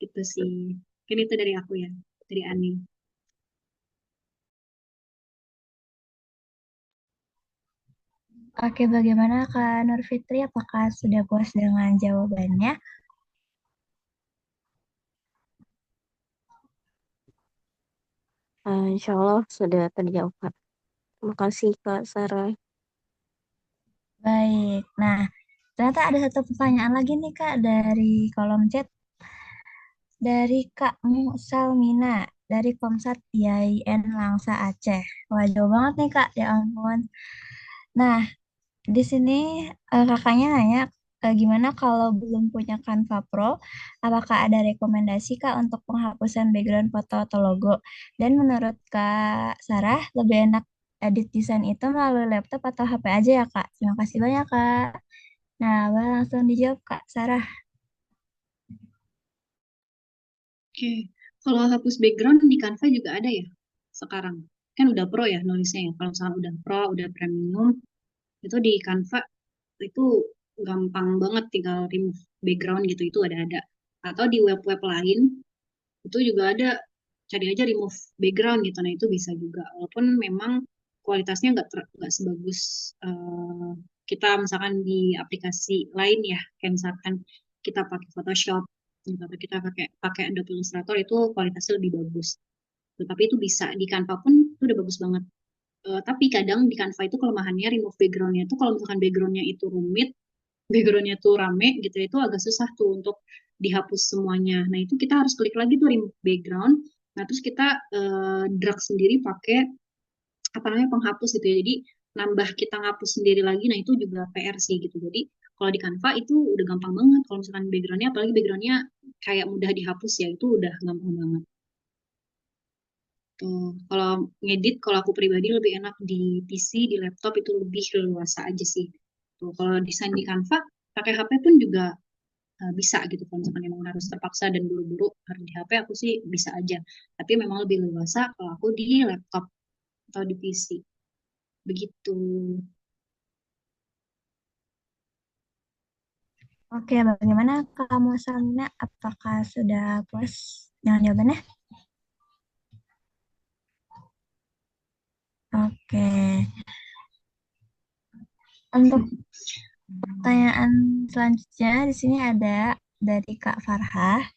Gitu sih. Mungkin itu dari aku ya, dari Ani. Oke, bagaimana Kak Nur Fitri? Apakah sudah puas dengan jawabannya? Insya Allah sudah terjawab, Kak. Terima kasih, Kak Sarah. Baik. Nah, ternyata ada satu pertanyaan lagi nih Kak dari kolom chat dari Kak Musalmina dari Komsat IAIN Langsa Aceh. Wah, jauh banget nih Kak, ya ampun. Nah, di sini kakaknya nanya gimana kalau belum punya Canva Pro, apakah ada rekomendasi Kak untuk penghapusan background foto atau logo? Dan menurut Kak Sarah, lebih enak edit desain itu melalui laptop atau HP aja ya Kak? Terima kasih banyak Kak. Nah, boleh langsung dijawab Kak Sarah. Oke, kalau hapus background di Canva juga ada ya sekarang. Kan udah pro ya nulisnya ya. Kalau misalnya udah pro, udah premium, itu di Canva itu gampang banget tinggal remove background gitu itu ada atau di web-web lain itu juga ada, cari aja remove background gitu, nah itu bisa juga walaupun memang kualitasnya nggak sebagus kita misalkan di aplikasi lain ya, kayak misalkan kita pakai Photoshop gitu, atau kita pakai pakai Adobe Illustrator itu kualitasnya lebih bagus. Tetapi itu bisa di Canva pun itu udah bagus banget. Tapi kadang di Canva itu kelemahannya remove backgroundnya itu kalau misalkan backgroundnya itu rumit, backgroundnya tuh rame gitu, itu agak susah tuh untuk dihapus semuanya. Nah itu kita harus klik lagi tuh remove background. Nah terus kita drag sendiri pakai apa namanya penghapus gitu ya. Jadi nambah kita ngapus sendiri lagi. Nah itu juga PR sih gitu. Jadi kalau di Canva itu udah gampang banget. Kalau misalkan backgroundnya, apalagi backgroundnya kayak mudah dihapus ya, itu udah gampang banget. Tuh, kalau ngedit, kalau aku pribadi lebih enak di PC, di laptop itu lebih leluasa aja sih. Tuh, kalau desain di Canva, pakai HP pun juga bisa gitu. Kalau misalkan memang harus terpaksa dan buru-buru harus di HP, aku sih bisa aja. Tapi memang lebih leluasa kalau aku di laptop atau di PC. Begitu. Oke, bagaimana kamu Salina? Apakah sudah puas dengan jawabannya? Oke, untuk pertanyaan selanjutnya di sini ada dari Kak Farhah.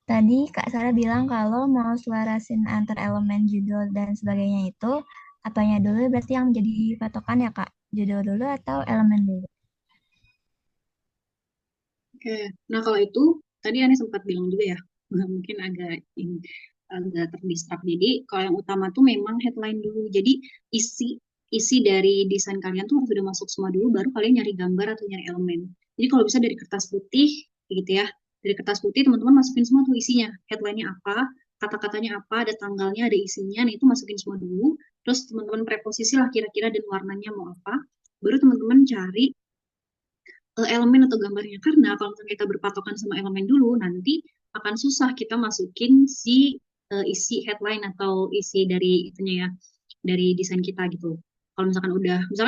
Tadi Kak Sarah bilang kalau mau selarasin antar elemen judul dan sebagainya itu, apanya dulu berarti yang menjadi patokan ya Kak? Judul dulu atau elemen dulu? Oke, nah kalau itu tadi Ani sempat bilang juga ya, mungkin agak terdistrak. Jadi kalau yang utama tuh memang headline dulu. Jadi isi isi dari desain kalian tuh harus sudah masuk semua dulu, baru kalian nyari gambar atau nyari elemen. Jadi kalau bisa dari kertas putih, gitu ya, dari kertas putih teman-teman masukin semua tuh isinya, headline-nya apa, kata-katanya apa, ada tanggalnya, ada isinya, nah itu masukin semua dulu. Terus teman-teman preposisi lah kira-kira dan warnanya mau apa. Baru teman-teman cari elemen atau gambarnya. Karena kalau misalnya kita berpatokan sama elemen dulu, nanti akan susah kita masukin si isi headline atau isi dari itunya ya, dari desain kita gitu. Kalau misalkan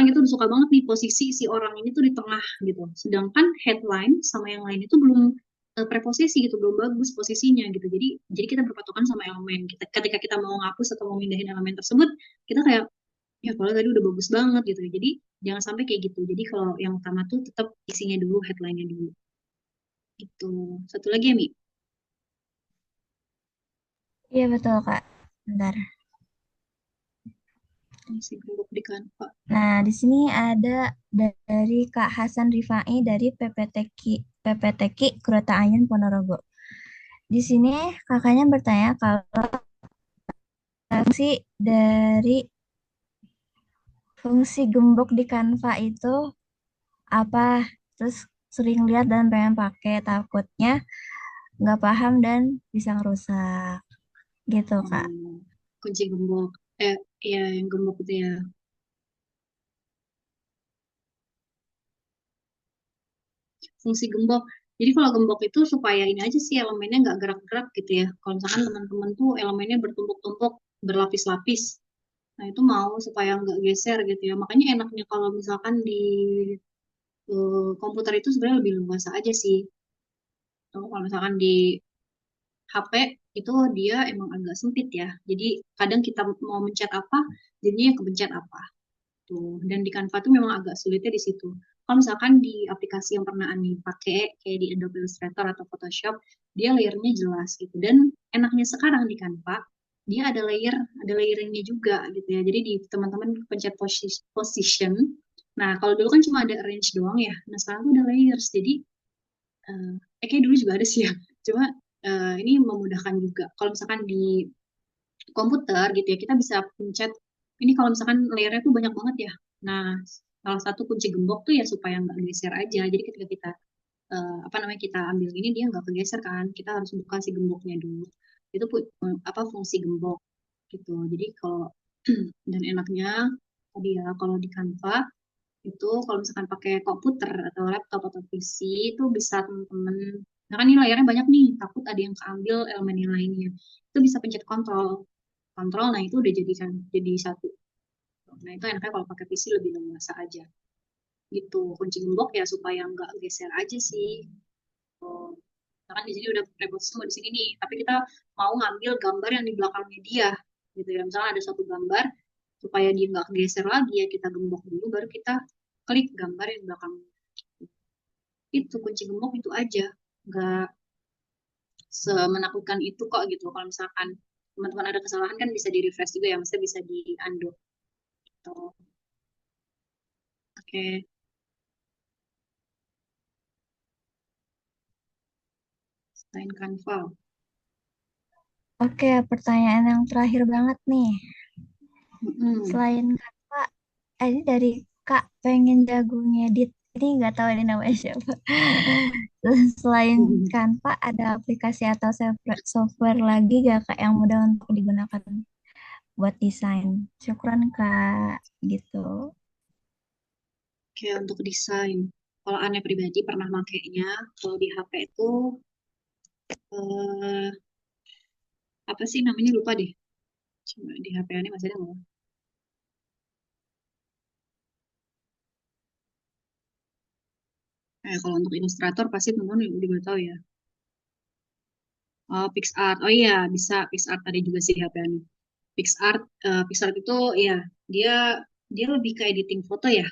kita udah suka banget nih posisi si orang ini tuh di tengah gitu. Sedangkan headline sama yang lain itu belum preposisi gitu, belum bagus posisinya gitu. Jadi kita berpatokan sama elemen. Ketika kita mau ngapus atau mau mindahin elemen tersebut, kita kayak ya kalau tadi udah bagus banget gitu. Jadi jangan sampai kayak gitu. Jadi kalau yang utama tuh tetap isinya dulu, headline-nya dulu. Gitu. Satu lagi ya, Mi. Iya betul Kak. Bentar. Isi gembok di Canva. Nah, di sini ada dari Kak Hasan Rifai dari PPTK Kereta Anyar Ponorogo. Di sini kakaknya bertanya kalau fungsi dari fungsi gembok di Canva itu apa? Terus sering lihat dan pengen pakai, takutnya nggak paham dan bisa ngerusak. Gitu, Kak. Kunci gembok. Ya yang gembok itu ya. Fungsi gembok. Jadi kalau gembok itu supaya ini aja sih elemennya nggak gerak-gerak gitu ya. Kalau misalkan teman-teman tuh elemennya bertumpuk-tumpuk, berlapis-lapis. Nah itu mau supaya nggak geser gitu ya. Makanya enaknya kalau misalkan di komputer itu sebenarnya lebih luas aja sih. Tuh, kalau misalkan di HP itu dia emang agak sempit ya. Jadi kadang kita mau mencet apa, jadinya kepencet apa. Tuh. Dan di Canva tuh memang agak sulitnya di situ. Kalau misalkan di aplikasi yang pernah Ani pakai, kayak di Adobe Illustrator atau Photoshop, dia layernya jelas gitu. Dan enaknya sekarang di Canva, dia ada layeringnya juga gitu ya. Jadi di teman-teman pencet position. Nah, kalau dulu kan cuma ada range doang ya. Nah, sekarang tuh ada layers. Jadi, kayak dulu juga ada sih ya. Cuma ini memudahkan juga. Kalau misalkan di komputer gitu ya, kita bisa pencet ini kalau misalkan layernya tuh banyak banget ya. Nah, salah satu kunci gembok tuh ya supaya nggak geser aja. Jadi ketika kita kita ambil ini dia nggak kegeser kan. Kita harus buka si gemboknya dulu. Itu fungsi gembok gitu. Jadi kalau dan enaknya tadi ya kalau di Canva itu kalau misalkan pakai komputer atau laptop atau PC itu bisa teman-teman nah kan ini layarnya banyak nih takut ada yang keambil elemen yang lainnya itu bisa pencet kontrol nah itu udah jadi satu nah itu enaknya kalau pakai PC lebih leluasa aja gitu kunci gembok ya supaya nggak geser aja sih oh. Nah, kan di sini udah preposisi semua di sini nih tapi kita mau ngambil gambar yang di belakangnya dia gitu ya misalnya ada satu gambar supaya dia nggak geser lagi ya kita gembok dulu baru kita klik gambar yang di belakang itu kunci gembok itu aja nggak semenakutkan itu kok gitu kalau misalkan teman-teman ada kesalahan kan bisa di refresh juga ya maksudnya bisa di undo gitu oke selain Canva Oke, pertanyaan yang terakhir banget nih. Mm-mm. Selain Canva, ini dari Kak pengen jago ngedit. Ini nggak tahu ini namanya siapa. Selain Canva, ada aplikasi atau software lagi gak Kak yang mudah untuk digunakan buat desain? Syukran Kak, gitu. Oke untuk desain kalau aneh pribadi pernah makainya kalau di HP itu eh, apa sih namanya lupa deh cuma di HP aneh masih ada nggak kalau untuk ilustrator pasti teman-teman juga tahu ya oh PixArt oh iya bisa PixArt ada juga sih di HP aneh PixArt itu ya dia dia lebih ke editing foto ya.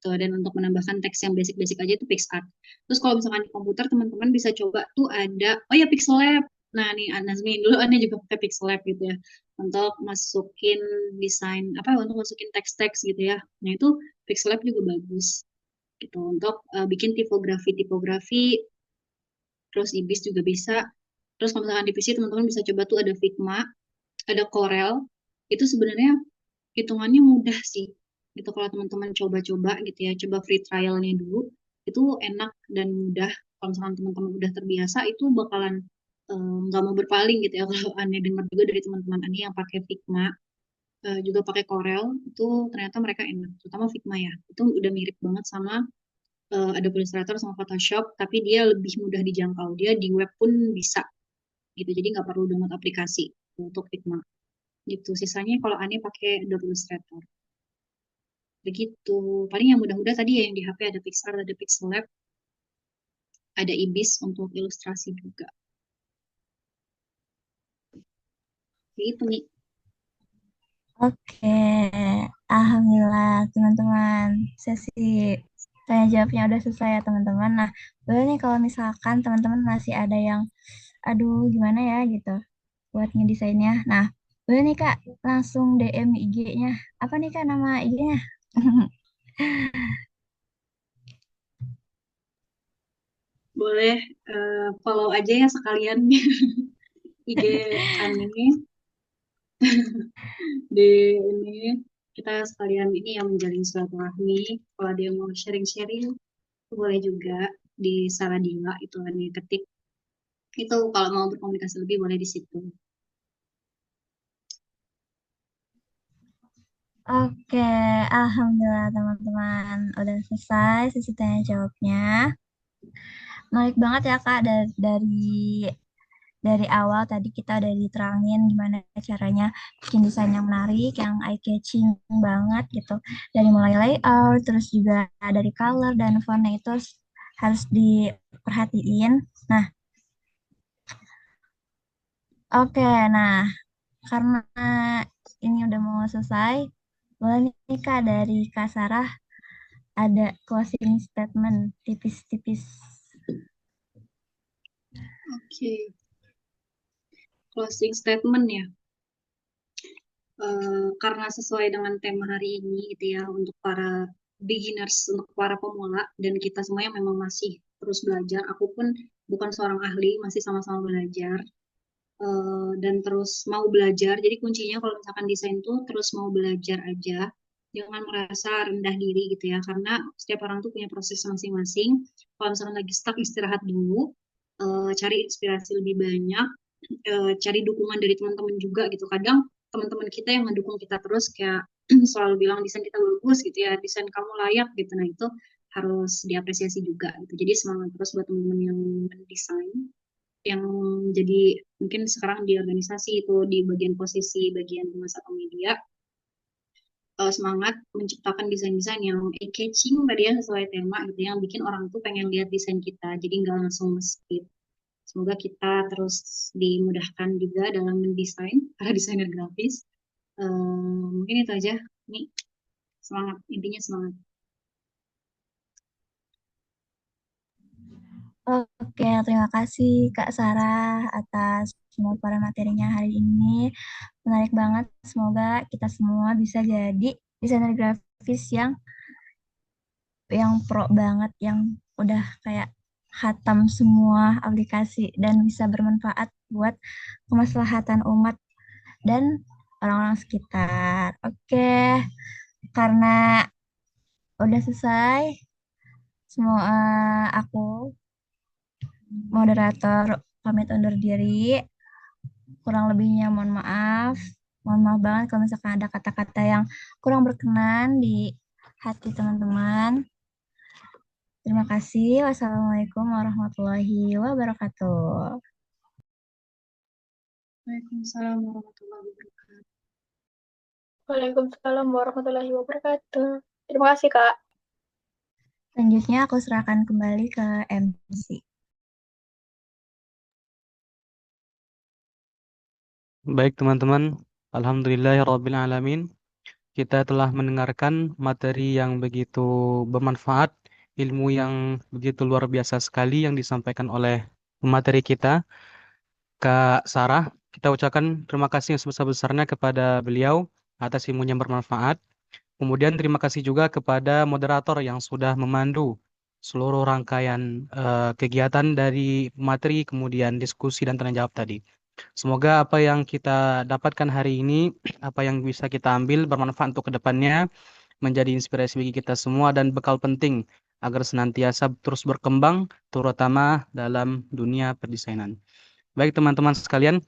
Tuh, dan untuk menambahkan teks yang basic-basic aja itu PixArt. Terus kalau misalkan di komputer teman-teman bisa coba tuh ada oh ya Pixellab. Nah, nih Nazmi dulu Anda juga pakai Pixellab gitu ya. Untuk masukin desain untuk masukin teks-teks gitu ya. Nah, itu Pixellab juga bagus gitu untuk bikin tipografi terus Ibis juga bisa. Terus kalau misalkan di PC teman-teman bisa coba tuh ada Figma, ada Corel. Itu sebenarnya hitungannya mudah sih gitu kalau teman-teman coba-coba gitu ya coba free trialnya dulu itu enak dan mudah kalau misalkan teman-teman udah terbiasa itu bakalan nggak mau berpaling gitu ya kalau aneh dengar juga dari teman-teman aneh yang pakai Figma juga pakai Corel, itu ternyata mereka enak, terutama Figma ya. Itu udah mirip banget sama Adobe Illustrator sama Photoshop, tapi dia lebih mudah dijangkau. Dia di web pun bisa gitu, jadi nggak perlu download aplikasi untuk Figma gitu. Sisanya kalau Ani pakai Adobe Illustrator. Begitu. Paling yang mudah-mudah tadi ya yang di HP ada PixArt, ada Pixellab, ada Ibis untuk ilustrasi juga. Gitu nih. Oke, alhamdulillah teman-teman. Sesi tanya jawabnya udah selesai ya teman-teman. Nah, boleh nih kalau misalkan teman-teman masih ada yang, aduh gimana ya gitu, buat ngedesainnya. Nah, boleh nih Kak, langsung DM IG-nya. Apa nih Kak nama IG-nya? Boleh follow aja ya sekalian IG Ani di ini, kita sekalian ini yang menjalin silaturahmi. Kalau ada yang mau sharing-sharing boleh juga di Saladila itu Ani ketik. Itu kalau mau berkomunikasi lebih boleh di situ. Oke, alhamdulillah teman-teman. Udah selesai sesi tanya jawabnya. Menarik banget ya Kak dari awal tadi kita udah diterangin gimana caranya bikin desain yang menarik, yang eye catching banget gitu. Dari mulai layout, terus juga dari color dan fontnya itu harus diperhatiin. Nah, oke, nah karena ini udah mau selesai, boleh nih Kak dari Kak Sarah ada closing statement tipis-tipis. Oke, closing statement ya. Karena sesuai dengan tema hari ini gitu ya, untuk para beginners, untuk para pemula, dan kita semua yang memang masih terus belajar. Aku pun bukan seorang ahli, masih sama-sama belajar dan terus mau belajar. Jadi kuncinya kalau misalkan desain tuh terus mau belajar aja, jangan merasa rendah diri gitu ya, karena setiap orang tuh punya proses masing-masing. Kalau misalkan lagi stuck, istirahat dulu, cari inspirasi lebih banyak, cari dukungan dari teman-teman juga gitu. Kadang teman-teman kita yang mendukung kita terus kayak selalu bilang desain kita bagus gitu ya, desain kamu layak gitu. Nah itu harus diapresiasi juga gitu. Jadi semangat terus buat teman-teman yang mendesain, yang jadi mungkin sekarang di organisasi itu di bagian posisi bagian humas atau media, semangat menciptakan desain-desain yang eye-catching tadi ya, sesuai tema gitu, yang bikin orang tuh pengen lihat desain kita, jadi nggak langsung skip. Semoga kita terus dimudahkan juga dalam mendesain para desainer grafis. Mungkin itu aja. Nih, semangat. Intinya semangat. Oke, terima kasih Kak Sarah atas semua para materinya hari ini. Menarik banget. Semoga kita semua bisa jadi desainer grafis yang pro banget, yang udah kayak hatam semua aplikasi dan bisa bermanfaat buat kemaslahatan umat dan orang-orang sekitar. Oke, karena udah selesai, semua aku moderator pamit undur diri. Kurang lebihnya mohon maaf. Mohon maaf banget kalau misalkan ada kata-kata yang kurang berkenan di hati teman-teman. Terima kasih. Wassalamualaikum warahmatullahi wabarakatuh. Waalaikumsalam warahmatullahi wabarakatuh. Waalaikumsalam warahmatullahi wabarakatuh. Terima kasih, Kak. Selanjutnya aku serahkan kembali ke MC. Baik teman-teman, alhamdulillahirrabbilalamin. Kita telah mendengarkan materi yang begitu bermanfaat, ilmu yang begitu luar biasa sekali yang disampaikan oleh pemateri kita, Kak Sarah. Kita ucapkan terima kasih yang sebesar-besarnya kepada beliau atas ilmunya yang bermanfaat. Kemudian terima kasih juga kepada moderator yang sudah memandu seluruh rangkaian kegiatan dari materi, kemudian diskusi dan tanya jawab tadi. Semoga apa yang kita dapatkan hari ini, apa yang bisa kita ambil bermanfaat untuk kedepannya, menjadi inspirasi bagi kita semua dan bekal penting agar senantiasa terus berkembang, terutama dalam dunia perdesainan. Baik teman-teman sekalian,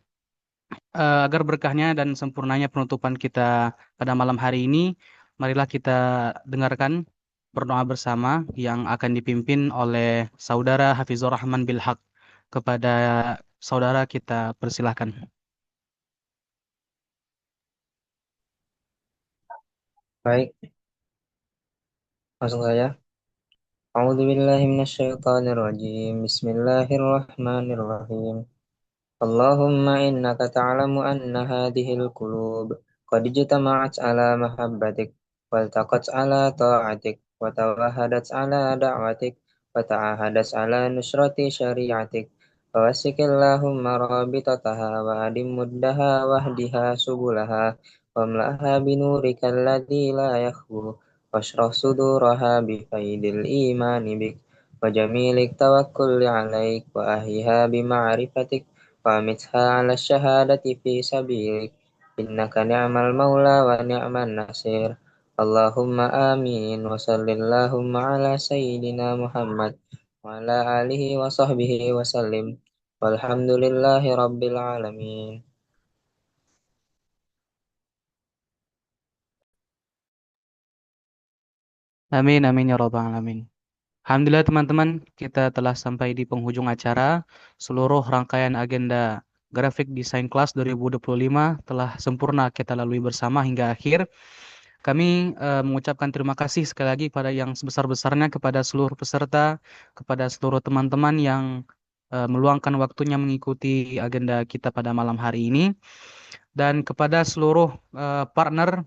agar berkahnya dan sempurnanya penutupan kita pada malam hari ini, marilah kita dengarkan berdoa bersama yang akan dipimpin oleh Saudara Hafizur Rahman Bilhaq. Kepada saudara kita persilahkan. Baik, langsung saja. A'udzubillahi minasyaitonirrajim. Bismillahirrahmanirrahim. Allahumma innaka ta'lamu anna hadhil qulub qad ijtama'at ala mahabbatik waltaqat ala ta'atik wa tawahadat ala da'watik wa ta'ahadat ala nusrati syari'atik fawasikillahumma rabitataha wa adim muddaha wahdiha subulaha wamla'ha binurika alladhi la yakhbu washrah suduraha bifaidil imani bik wa jamilik tawakkuli alaik wa ahyiha bima'rifatik وأمتها على الشهادة في سبيلك إنك نعم المولى ونعم النصير اللهم آمين وصل اللهم على سيدنا محمد وعلى آله وصحبه وسلم والحمد لله رب العالمين. Amin, amin ya rabbal alamin. Alhamdulillah teman-teman, kita telah sampai di penghujung acara. Seluruh rangkaian agenda grafik desain kelas 2025 telah sempurna kita lalui bersama hingga akhir. Kami mengucapkan terima kasih sekali lagi kepada yang sebesar-besarnya kepada seluruh peserta, kepada seluruh teman-teman yang meluangkan waktunya mengikuti agenda kita pada malam hari ini. Dan kepada seluruh partner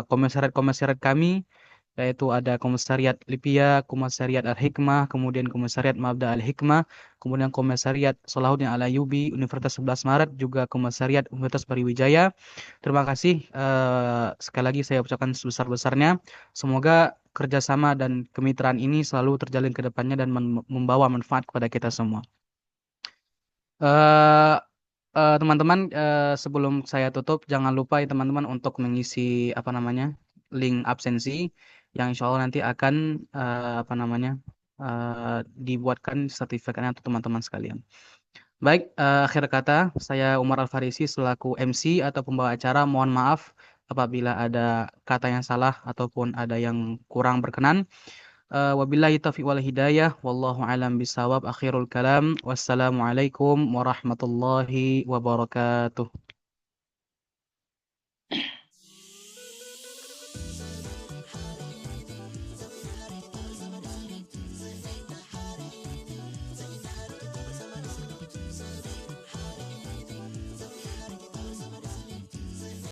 komisariat-komisariat kami, yaitu ada Komisariat Lipia, Komisariat Al-Hikmah, kemudian Komisariat Mabda Al-Hikmah, kemudian Komisariat Salahuddin Al-Ayyubi, Universitas 11 Maret, juga Komisariat Universitas Brawijaya. Terima kasih. Sekali lagi saya ucapkan sebesar-besarnya. Semoga kerjasama dan kemitraan ini selalu terjalin ke depannya dan membawa manfaat kepada kita semua. Eh, teman-teman, sebelum saya tutup, jangan lupa ya teman-teman untuk mengisi link absensi yang insya Allah nanti akan dibuatkan sertifikatnya untuk teman-teman sekalian. Baik, akhir kata saya Umar Al-Farisi selaku MC atau pembawa acara. Mohon maaf apabila ada kata yang salah ataupun ada yang kurang berkenan. Wabillahi taufiq wal hidayah. Wallahu alam bisawab. Akhirul kalam. Wassalamualaikum warahmatullahi wabarakatuh.